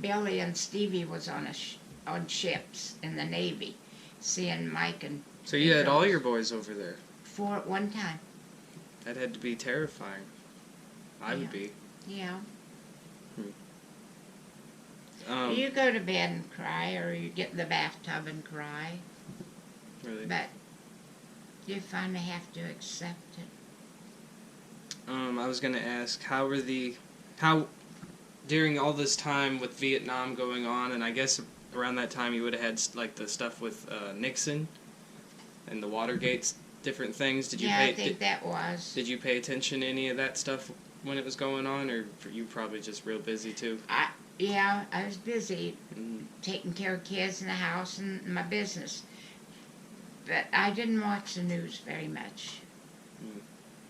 Billy and Stevie was on on ships in the Navy, seeing Mike and... So you had all your boys over there? 4 at one time. That had to be terrifying. I would be. Yeah. Um, You go to bed and cry, or you get in the bathtub and cry. really. But you finally have to accept it. I was gonna ask, how during all this time with Vietnam going on, and I guess around that time you would have had like the stuff with Nixon and the Watergate different things. Did you Yeah, pay? I think that was. Did you pay attention to any of that stuff when it was going on, or were you probably just real busy too? Yeah, I was busy Mm. taking care of kids in the house and my business. But I didn't watch the news very much.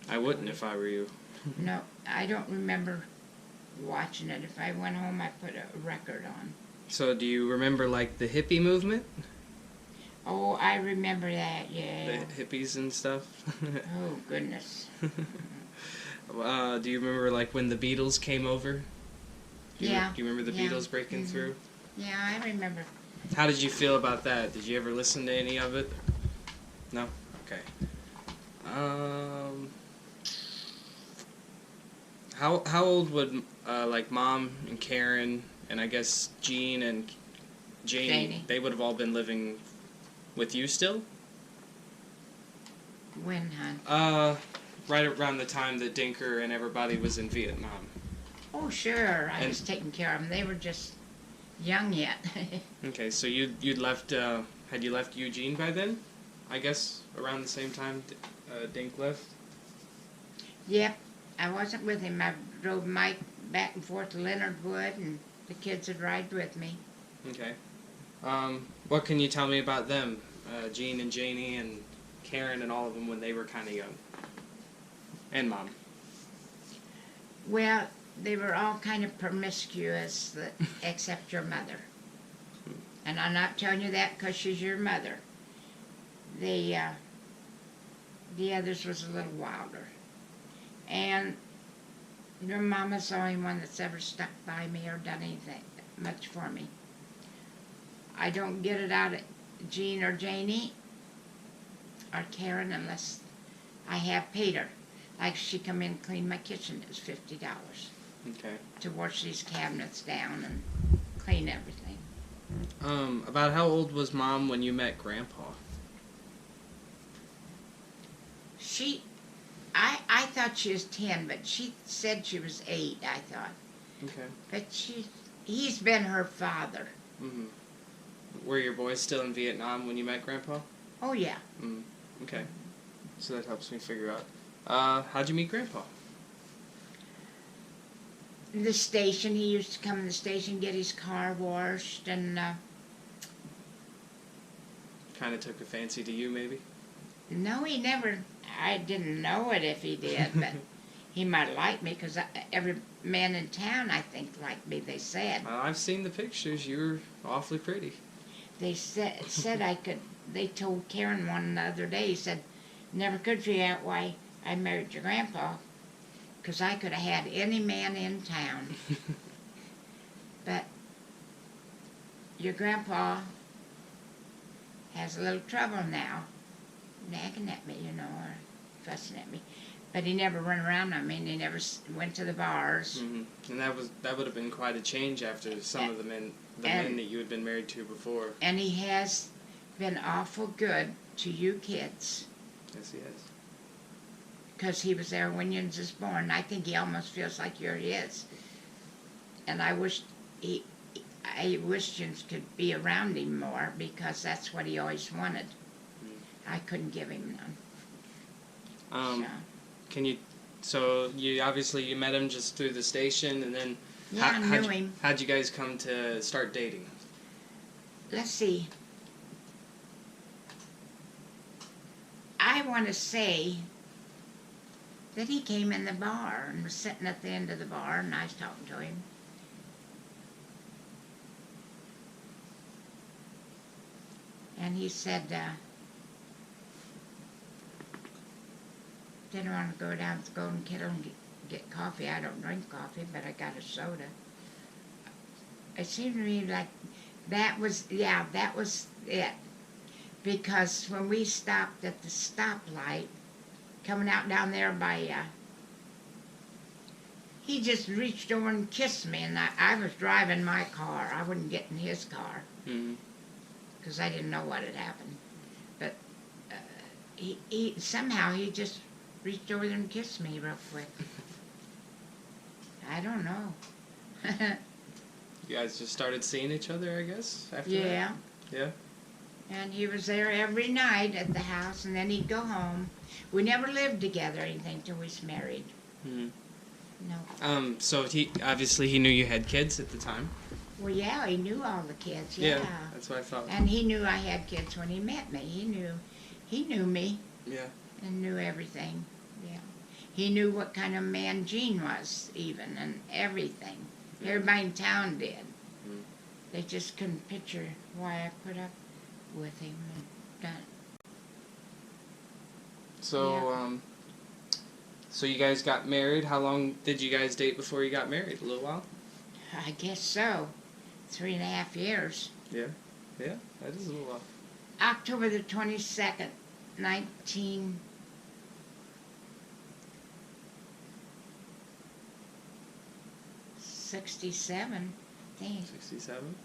I wouldn't if I were you. No, I don't remember watching it. If I went home, I put a record on. So do you remember like the hippie movement? Oh, I remember that, yeah. The hippies and stuff? Oh, goodness. Do you remember like when the Beatles came over? Yeah. Do you remember the Yeah. Beatles breaking Mhm. through? Yeah, I remember. How did you feel about that? Did you ever listen to any of it? No? Okay. How old would like Mom and Karen and I guess Jean and Janie, they would have all been living with you still? When, hon? Right around the time that Dinker and everybody was in Vietnam. Oh, sure. I was taking care of them. They were just young yet. Okay, so you'd left. Had you left Eugene by then? I guess around the same time Dink left. Yep. I wasn't with him. I drove Mike back and forth to Leonard Wood, and the kids would ride with me. Okay. What can you tell me about them? Jean and Janie and Karen and all of them when they were kind of young. And Mom. Well, they were all kind of promiscuous, except your mother. And I'm not telling you that because she's your mother. The others was a little wilder. And your mama's the only one that's ever stuck by me or done anything much for me. I don't get it out of Jean or Janie or Karen unless I have paid her. Like she come in and clean my kitchen, it was $50 Okay. to wash these cabinets down and clean everything. About how old was Mom when you met Grandpa? I thought she was 10, but she said she was 8, I thought. Okay. But he's been her father. Mm-hmm. Were your boys still in Vietnam when you met Grandpa? Oh, yeah. Okay. So that helps me figure out. How'd you meet Grandpa? The station, he used to come to the station, get his car washed, and Kind of took a fancy to you, maybe? no, he never, I didn't know it if he did, but he might have liked me, because every man in town, I think, liked me, they said. I've seen the pictures. You're awfully pretty. They said I could, they told Karen one the other day, he said, never could figure out why I married your grandpa, because I could have had any man in town. But your grandpa has a little trouble now, nagging at me, or fussing at me. But he never run around on me, and he never went to the bars. Mm-hmm. And that would have been quite a change after some of the men that you had been married to before. And he has been awful good to you kids. Yes, he has. Because he was there when you was born. I think he almost feels like you're his. And I wish you could be around him more, because that's what he always wanted. I couldn't give him none. So you obviously met him just through the station, and then Yeah, I knew him. How'd you guys come to start dating? Let's see. I want to say that he came in the bar and was sitting at the end of the bar, and I was talking to him. And he said, didn't want to go down to the Golden Kettle and get coffee. I don't drink coffee, but I got a soda. It seemed to me like that was it. Because when we stopped at the stoplight, coming out down there by, he just reached over and kissed me, and I was driving my car. I wouldn't get in his car because I didn't know what had happened. But he somehow he just reached over there and kissed me real quick. I don't know. You guys just started seeing each other, I guess, after Yeah. that? Yeah? And he was there every night at the house, and then he'd go home. We never lived together or anything till we was married. Mm-hmm. No. So he knew you had kids at the time? Well, yeah, he knew all the kids, yeah. That's what I thought. And he knew I had kids when he met me. He knew me. Yeah. And knew everything, yeah. He knew what kind of man Gene was, even, and everything. Everybody in town did. Mm. They just couldn't picture why I put up with him and done. So, so you guys got married. How long did you guys date before you got married? A little while? I guess so. 3.5 years. Yeah. Yeah, that is a little while. October the 22nd, 1967, I think. 67?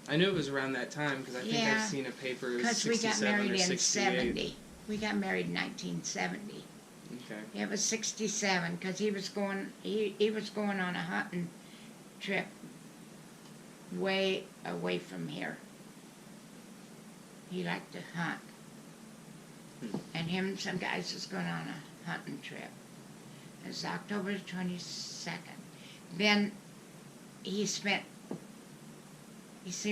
I knew it was around that time because I think Yeah, I've seen a paper because we got 67 married or in 68. 70. We got married in 1970. Okay. It was 67 because he was going on a hunting trip way away from here. He liked to hunt. And him and some guys was going on a hunting trip. It was October 22nd. Then he seen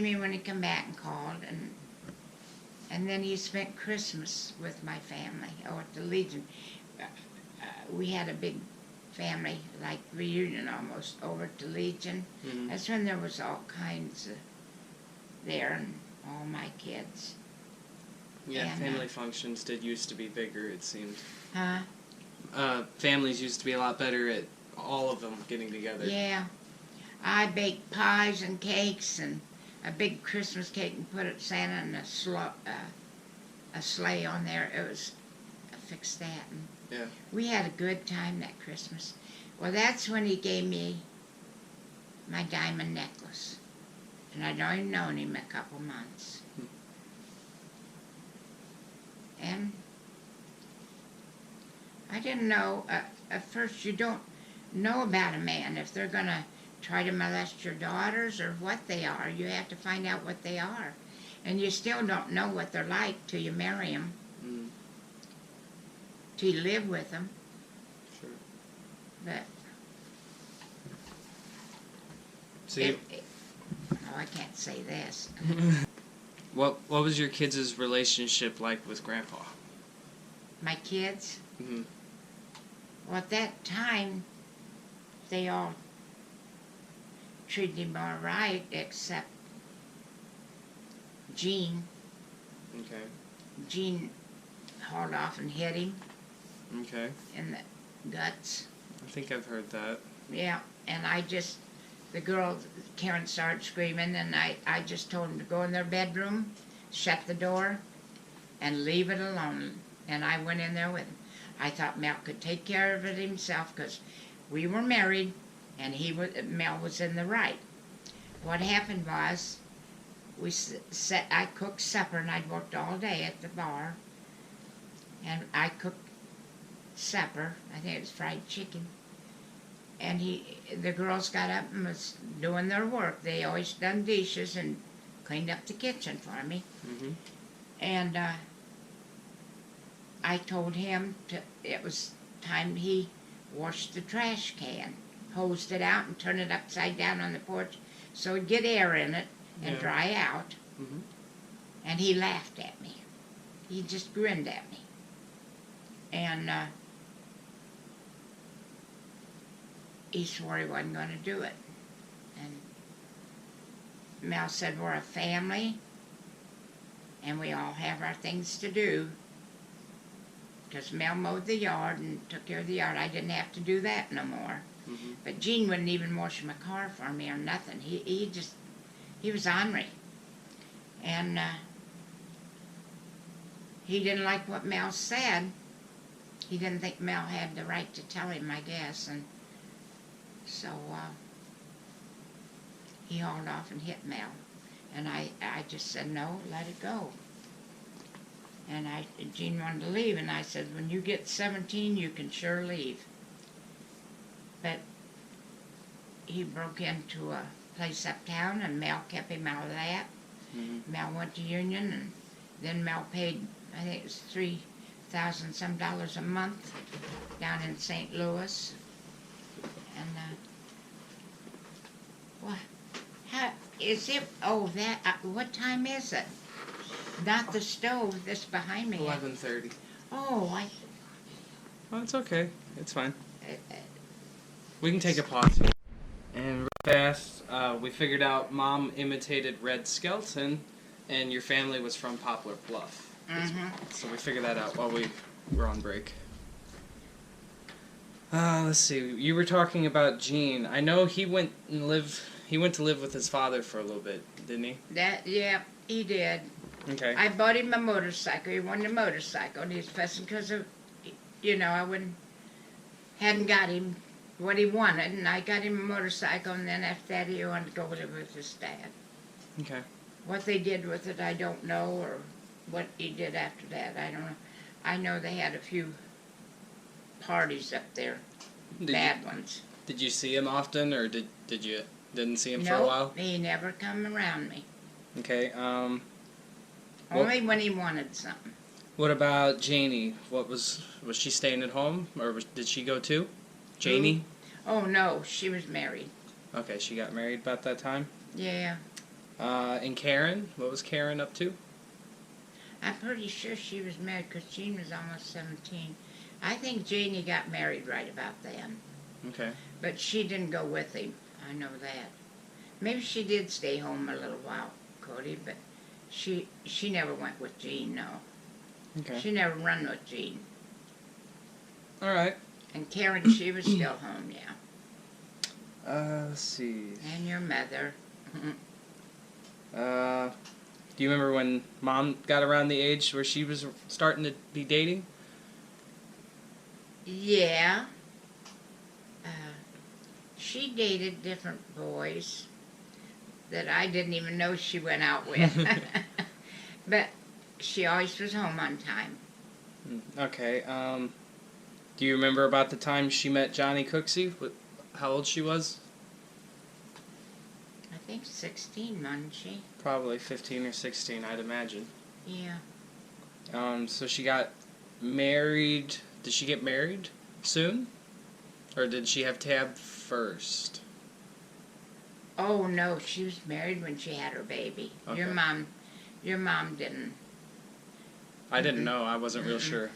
me when he come back and called, and then he spent Christmas with my family over at the Legion. We had a big family, like reunion almost, over at the Legion. Mm-hmm. That's when there was all kinds of there, and all my kids. Yeah, And, family functions did used to be bigger, it seemed. Huh? Families used to be a lot better at all of them getting together. Yeah. I baked pies and cakes and a big Christmas cake and put it Santa and a sleigh on there. It was, I fixed that. And Yeah. we had a good time that Christmas. Well, that's when he gave me my diamond necklace. And I'd only known him a couple months. And I didn't know, at first you don't know about a man if they're going to try to molest your daughters or what they are. You have to find out what they are. And you still don't know what they're like till you marry them, till you live with them. Sure. But So oh, I can't say this. What was your kids' relationship like with Grandpa? My kids, Mm-hmm. well, at that time, they all treated him all right, except Gene. Okay. Gene hauled off and hit him Okay. in the guts. I think I've heard that. Yeah, and the girl, Karen, started screaming, and I just told them to go in their bedroom, shut the door, and leave it alone. And I went in there with him. I thought Mel could take care of it himself because we were married, and Mel was in the right. What happened was, I cooked supper, and I'd worked all day at the bar, and I cooked supper. I think it was fried chicken. And the girls got up and was doing their work. They always done dishes and cleaned up the kitchen for me. Mm-hmm. And I told him it was time he washed the trash can, hosed it out and turned it upside down on the porch so it'd get air in it and dry out. Mm-hmm. And he laughed at me. He just grinned at me. And he swore he wasn't going to do it. And Mel said, we're a family, and we all have our things to do. Because Mel mowed the yard and took care of the yard. I didn't have to do that no more. Mm-hmm. But Gene wouldn't even wash my car for me or nothing. He was ornery. And he didn't like what Mel said, he didn't think Mel had the right to tell him, I guess, and so he hauled off and hit Mel. And I just said, no, let it go. And Gene wanted to leave, and I said, when you get 17, you can sure leave. But he broke into a place uptown, and Mel kept him out of that. Mm-hmm. Mel went to Union, and then Mel paid, I think it was $3,000 some a month down in St. Louis. And what? How is it? Oh, that. What time is it? Not the stove that's behind me. 11:30. Oh, Oh, it's okay. It's fine. uh, We can take a pause. And real fast, we figured out Mom imitated Red Skelton, and your family was from Poplar Bluff. So we figured that out while we were on break. Let's see. You were talking about Gene. I know he went to live with his father for a little bit, didn't he? yeah, he did. Okay. I bought him a motorcycle. He wanted a motorcycle, and he was fussing because of, I hadn't got him what he wanted, and I got him a motorcycle, and then after that he wanted to go live with his dad. Okay. What they did with it, I don't know, or what he did after that, I don't know. I know they had a few parties up there, bad ones. Did you see him often, or didn't see him for a No, while? he never come around me. Okay. Only when he wanted something. What about Janie? Was she staying at home, or did she go too? Janie? Oh, no, she was married. Okay, she got married about that time. Yeah. And Karen? What was Karen up to? I'm pretty sure she was married because Jean was almost 17. I think Janie got married right about then. Okay. But she didn't go with him. I know that. Maybe she did stay home a little while, Cody, but she never went with Jean, no. Okay. She never run with Jean. All right. And Karen, she was still home, yeah. Let's see. And your mother. Do you remember when Mom got around the age where she was starting to be dating? Yeah. She dated different boys that I didn't even know she went out with. But she always was home on time. Okay. Do you remember about the time she met Johnny Cooksey? How old she was? I think 16, wasn't she? Probably 15 or 16, I'd imagine. Yeah. So she got married. Did she get married soon? Or did she have Tab first? Oh, no, she was married when she had her baby. Okay. Your mom didn't. I didn't know. I wasn't real sure.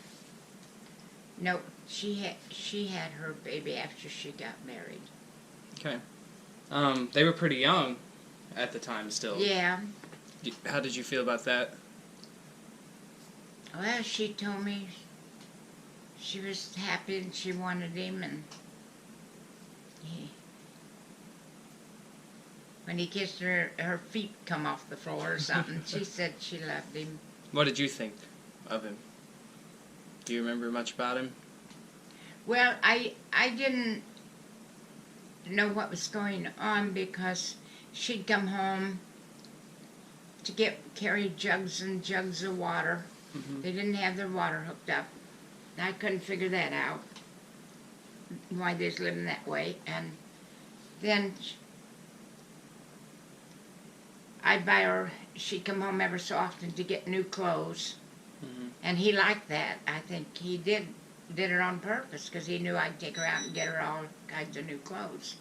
No, she had her baby after she got married. Okay. They were pretty young at the time still. Yeah. How did you feel about that? Well, she told me she was happy and she wanted him, and when he kissed her, her feet come off the floor or something. She said she loved him. What did you think of him? Do you remember much about him? Well, I didn't know what was going on because she'd come home to carry jugs and jugs of water. Mm-hmm. They didn't have their water hooked up. I couldn't figure that out, why they was living that way. And then I'd buy her, she'd come home ever so often to get new clothes. Mm-hmm. And he liked that. I think he did it on purpose because he knew I'd take her out and get her all kinds of new clothes.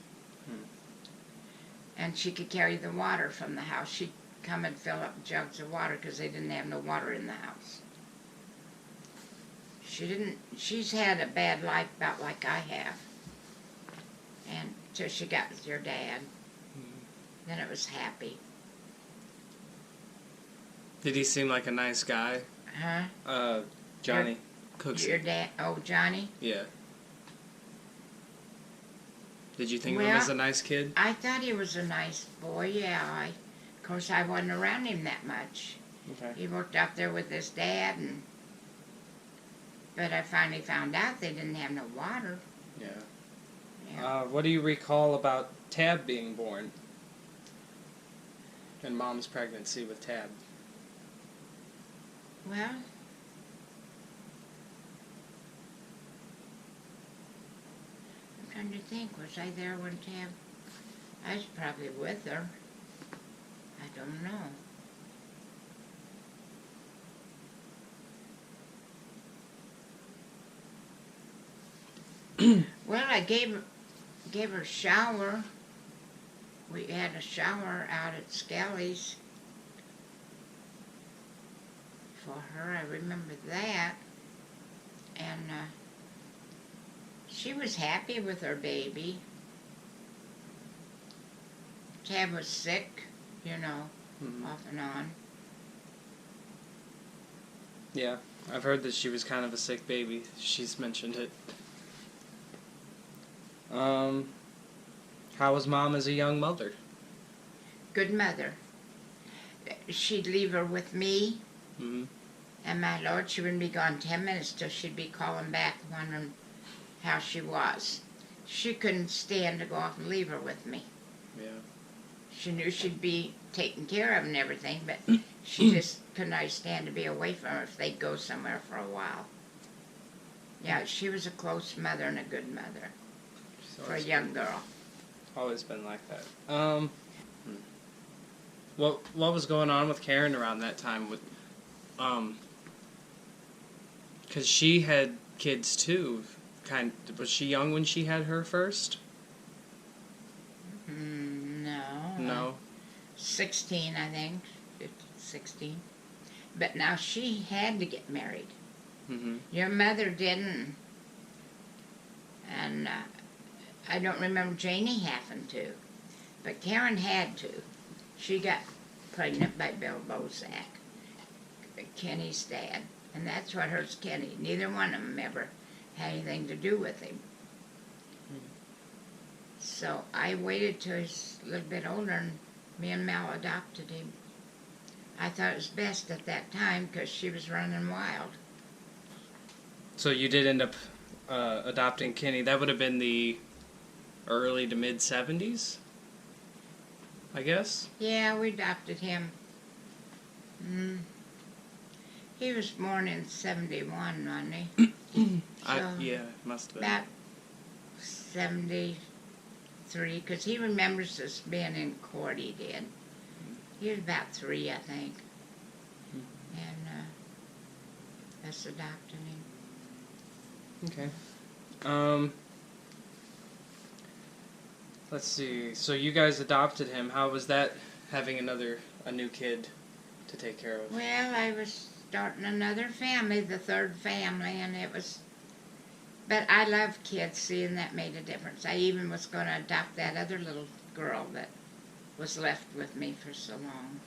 And she could carry the water from the house. She'd come and fill up jugs of water because they didn't have no water in the house. She's had a bad life about like I have. And until she got with your dad. Then it was happy. Did he seem like a nice guy? Huh? Johnny Cooksey. Your dad, oh, Johnny? Yeah. Did you think of him as a nice kid? I thought he was a nice boy, yeah. Of course, I wasn't around him that much. Okay. He worked out there with his dad, and But I finally found out they didn't have no water. Yeah. Yeah. What do you recall about Tab being born? And Mom's pregnancy with Tab? Well, I'm trying to think. Was I there when Tab? I was probably with her. I don't know. Well, I gave her a shower. We had a shower out at Skelly's for her. I remember that. And she was happy with her baby. Tab was sick, you know, off and on. Yeah, I've heard that she was kind of a sick baby. She's mentioned it. How was Mom as a young mother? Good mother. She'd leave her with me, and my Lord, she wouldn't be gone 10 minutes till she'd be calling back, wondering how she was. She couldn't stand to go off and leave her with me. Yeah. She knew she'd be taken care of and everything, but she just couldn't stand to be away from her if they'd go somewhere for a while. Yeah, she was a close mother and a good mother for a young girl. Always been like that. What was going on with Karen around that time? With, because she had kids too. Was she young when she had her first? No. No. 16, I think. 16. But now she had to get married. Your mother didn't. And I don't remember Janie having to. But Karen had to. She got pregnant by Bill Bozak, Kenny's dad. And that's what hurts Kenny. Neither one of them ever had anything to do with him. So I waited till he was a little bit older, and me and Mel adopted him. I thought it was best at that time because she was running wild. So you did end up adopting Kenny. That would have been the early to mid 70s, I guess? Yeah, we adopted him. He was born in 71, wasn't he? Yeah, must have been. About 73, because he remembers us being in court, he did. He was about 3, I think. And us adopting him. Okay. Let's see. So you guys adopted him. How was that, having a new kid to take care of? Well, I was starting another family, the third family, and it was... But I love kids, seeing that made a difference. I even was going to adopt that other little girl that was left with me for so long.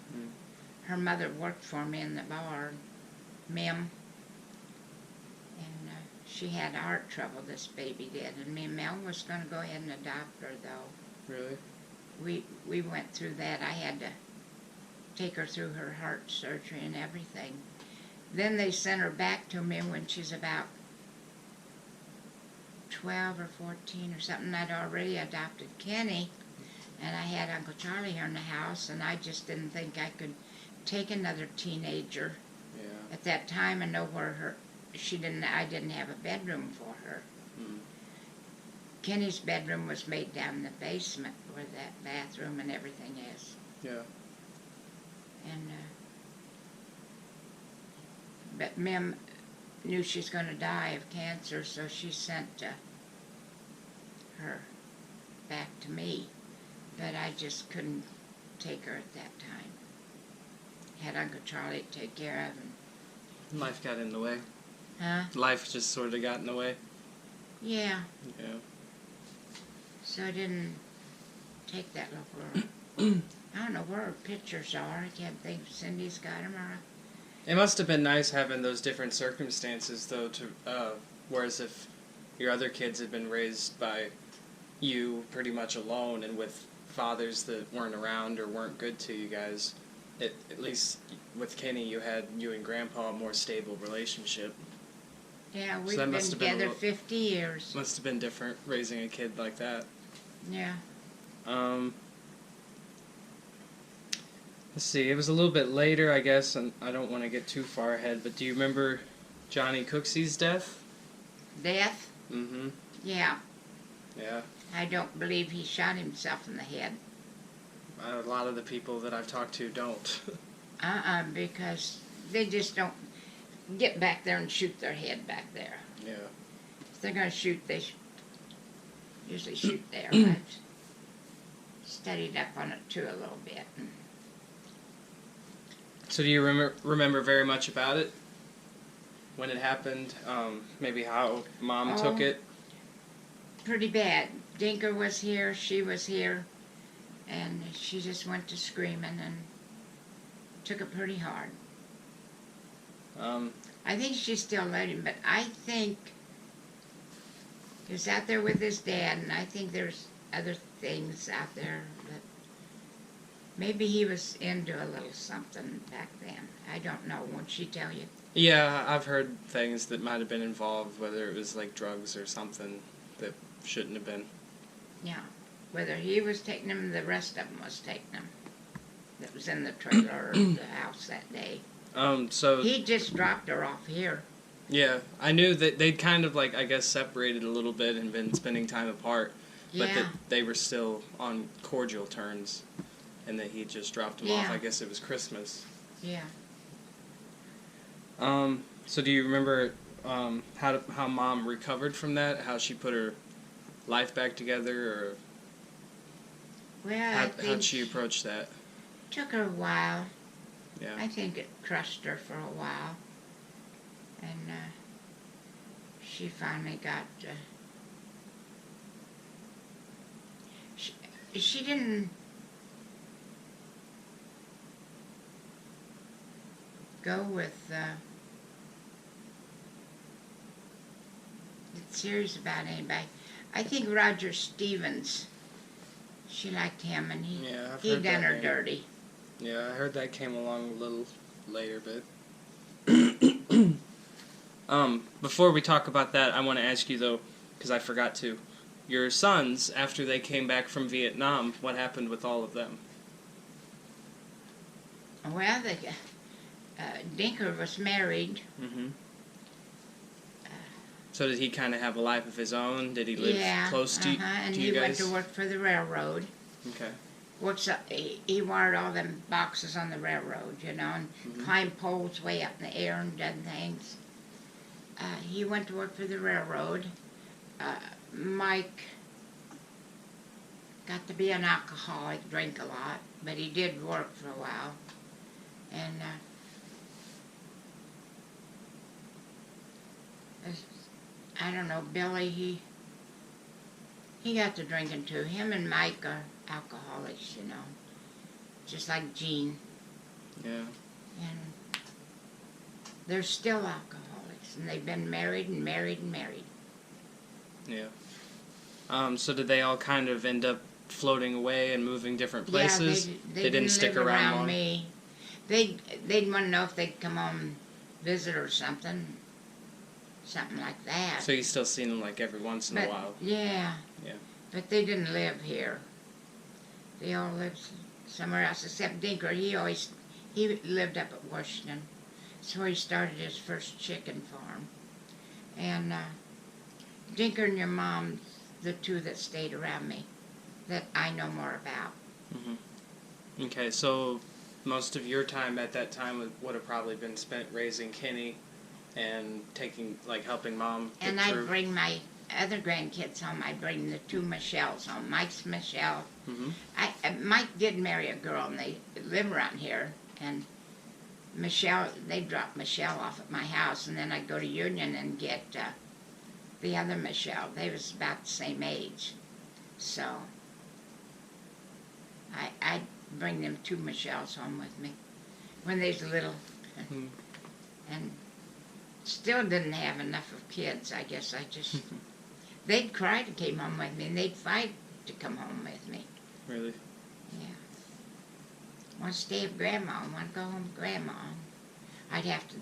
Her mother worked for me in the bar, Mim. And she had heart trouble, this baby did. And me and Mel was going to go ahead and adopt her, though. Really? We went through that. I had to take her through her heart surgery and everything. Then they sent her back to me when she's about 12 or 14 or something. I'd already adopted Kenny, and I had Uncle Charlie here in the house, and I just didn't think I could take another teenager at that time and know where I didn't have a bedroom for her. Kenny's bedroom was made down in the basement where that bathroom and everything is. Yeah. And but Mim knew she's going to die of cancer, so she sent her back to me. But I just couldn't take her at that time. Had Uncle Charlie to take care of. And Life got in the way. huh? Life just sort of got in the way. Yeah. Yeah. So I didn't take that little girl. I don't know where her pictures are. I can't think if Cindy's got them or... It must have been nice having those different circumstances, though, whereas if your other kids had been raised by you pretty much alone and with fathers that weren't around or weren't good to you guys, at least with Kenny, you and Grandpa a more stable relationship. Yeah, So we've that been must have been a together little, 50 years. must have been different raising a kid like that. Yeah. Let's see. It was a little bit later, I guess, and I don't want to get too far ahead. But do you remember Johnny Cooksy's death? Death? Mm-hmm. Yeah. Yeah. I don't believe he shot himself in the head. A lot of the people that I've talked to don't. Because they just don't get back there and shoot their head back there. Yeah. If they're going to shoot, they usually shoot there. I've studied up on it too a little bit. So do you remember very much about it? When it happened? Maybe how Mom took it? Pretty bad. Dinker was here, she was here, and she just went to screaming and took it pretty hard. I think she still let him, but I think he was out there with his dad, and I think there's other things out there that maybe he was into a little something back then. I don't know. Won't she tell you? Yeah, I've heard things that might have been involved, whether it was like drugs or something that shouldn't have been. Yeah. Whether he was taking them, the rest of them was taking them. That was in the trailer or the house that day. So He just dropped her off here. yeah, I knew that they'd kind of like, I guess, separated a little bit and been spending time apart, but Yeah. that they were still on cordial terms, and that he just dropped them off. Yeah. I guess it was Christmas. Yeah. So do you remember how Mom recovered from that? How she put her life back together, or Well, I how'd think she approach that? it took her a while. Yeah. I think it crushed her for a while. And she finally got... she didn't go with... get serious about anybody. I think Roger Stevens, she liked him, and Yeah, I've he heard done that her name. dirty. Yeah, I heard that came along a little later, but before we talk about that, I want to ask you though, because I forgot to. Your sons, after they came back from Vietnam, what happened with all of them? Well, Dinker was married. Mm-hmm. So did he kind of have a life of his own? Did he live close to, and to he you guys? went to work for the railroad. Okay. He wired all them boxes on the railroad, you know, and Mhm. climbed poles way up in the air and done things. He went to work for the railroad. Mike got to be an alcoholic, drank a lot, but he did work for a while. And I don't know, Billy, he got to drinking too. Him and Mike are alcoholics, you know, just like Gene. Yeah. And they're still alcoholics, and they've been married and married and married. Yeah. So did they all kind of end up floating away and moving different places? Yeah, They didn't stick live around long? me. They'd want to know if they'd come home visit or something like that. So you still seen them like every once in a while? Yeah. Yeah. But they didn't live here. They all lived somewhere else, except Dinker. He lived up at Washington. So he started his first chicken farm. And Dinker and your mom, the two that stayed around me, that I know more about. Mm-hmm. Okay, so most of your time at that time would have probably been spent raising Kenny and helping Mom get And through. I bring my other grandkids home. I bring the two Michelles home. Mike's Michelle. Mm-hmm. Mike did marry a girl, and they live around here. And Michelle, they dropped Michelle off at my house, and then I'd go to Union and get the other Michelle. They was about the same age. So I'd bring them two Michelles home with me when they was little. Mm-hmm. And still didn't have enough of kids, I guess. They'd cry to come home with me, and they'd fight to come home with me. Really? Yeah. One stay with Grandma, and one go home with Grandma. I'd have to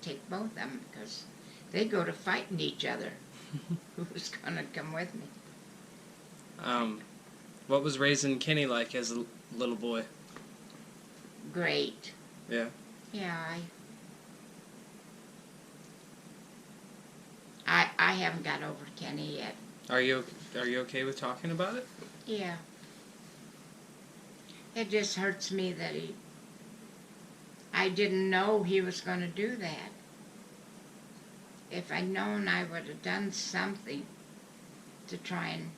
take both of them, because They go to fighting each other. Who's gonna come with me? What was raising Kenny like as a little boy? Great. Yeah. Yeah, I haven't got over Kenny yet. Are you okay with talking about it? Yeah. It just hurts me that I didn't know he was going to do that. If I'd known, I would have done something to try and,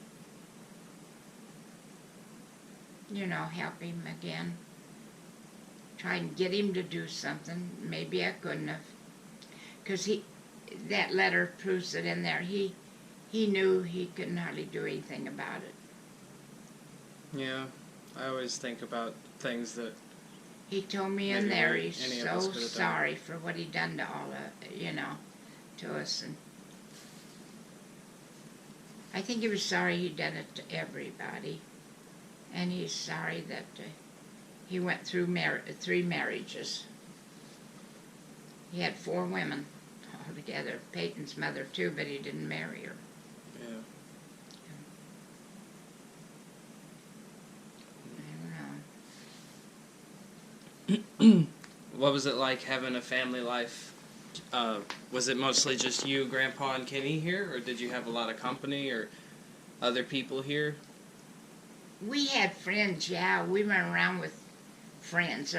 help him again. Try and get him to do something. Maybe I couldn't have. Because that letter proves it in there. He knew he couldn't hardly do anything about it. Yeah, I always think about things that... He told me in there he's so sorry for what he done to all to us. And I think he was sorry he done it to everybody. And he's sorry that he went through 3 marriages. He had 4 women altogether. Peyton's mother too, but he didn't marry her. What was it like having a family life? Was it mostly just you, Grandpa, and Kenny here, or did you have a lot of company or other people here? We had friends, yeah. We went around with friends.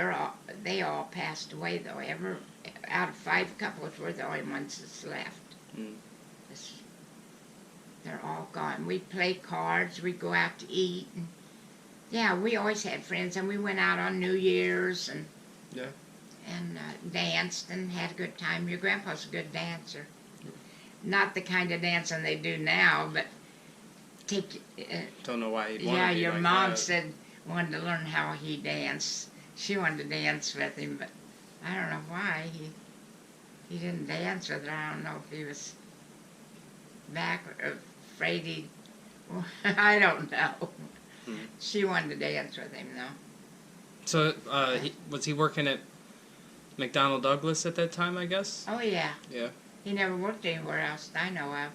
They all passed away, though. Out of 5 couples, we're the only ones that's left. Mm. They're all gone. We play cards. We go out to eat. And, yeah, we always had friends, and we went out on New Year's and danced and had a good time. Your grandpa's a good dancer. Not the kind of dancing they do now, but don't know why he'd want to be yeah, your like mom that. said wanted to learn how he danced. She wanted to dance with him, but I don't know why he didn't dance with her. I don't know if he was back or afraid he'd... I don't know. Hmm. She wanted to dance with him, though. So, was he working at McDonnell Douglas at that time, I guess? Oh, yeah. Yeah. He never worked anywhere else that I know of.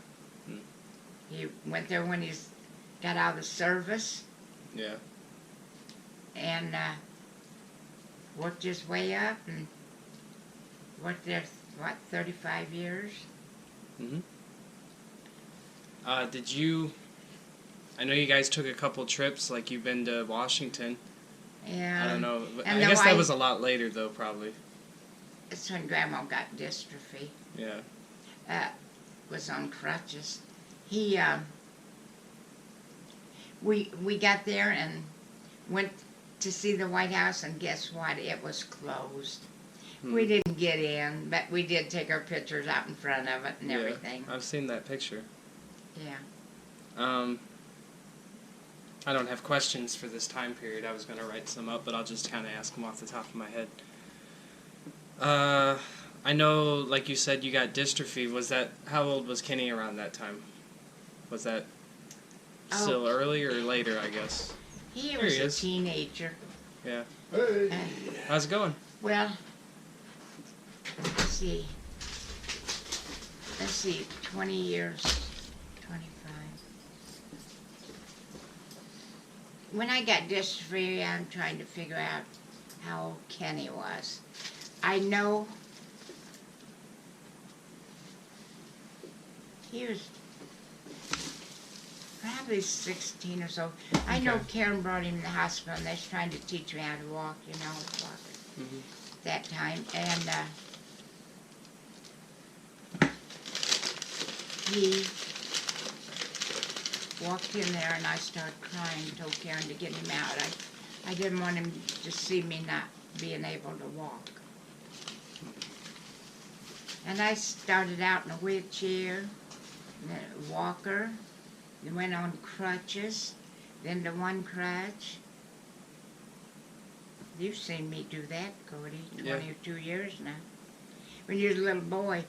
Hmm. He went there when he got out of the service. Yeah. And worked his way up and worked there, 35 years? Mm-hmm. Did you... I know you guys took a couple trips, like you've been to Washington. Yeah. I don't know. And I guess that was a lot later, though, probably. That's when Grandma got dystrophy. Yeah. Was on crutches. We got there and went to see the White House, and guess what? It was closed. We didn't get in, but we did take our pictures out in front of it and everything. I've seen that picture. Yeah. I don't have questions for this time period. I was going to write some up, but I'll just kind of ask them off the top of my head. I know, like you said, you got dystrophy. How old was Kenny around that time? Was that still early or later, I guess? He was a teenager. Yeah. Hey. How's it going? Well, let's see, 20 years, 25. When I got dystrophy, I'm trying to figure out how old Kenny was. I know he was probably 16 or so. I know Karen brought him to the hospital, and they was trying to teach me how to walk, with walker. Mm-hmm. That time, and he walked in there, and I started crying, told Karen to get him out. I didn't want him to see me not being able to walk. And I started out in a wheelchair, then a walker, then went on crutches, then to one crutch. You've seen me do that, Cody, 22 years now. When you was a little boy,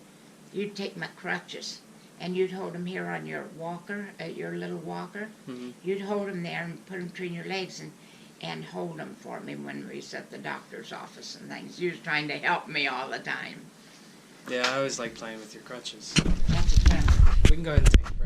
you'd take my crutches, and you'd hold them here on your walker, your little walker. Mm-hmm. You'd hold them there and put them between your legs and hold them for me when we was at the doctor's office and things. You was trying to help me all the time. Yeah, I always like playing with your crutches. That's a fun. We can go ahead and take a break.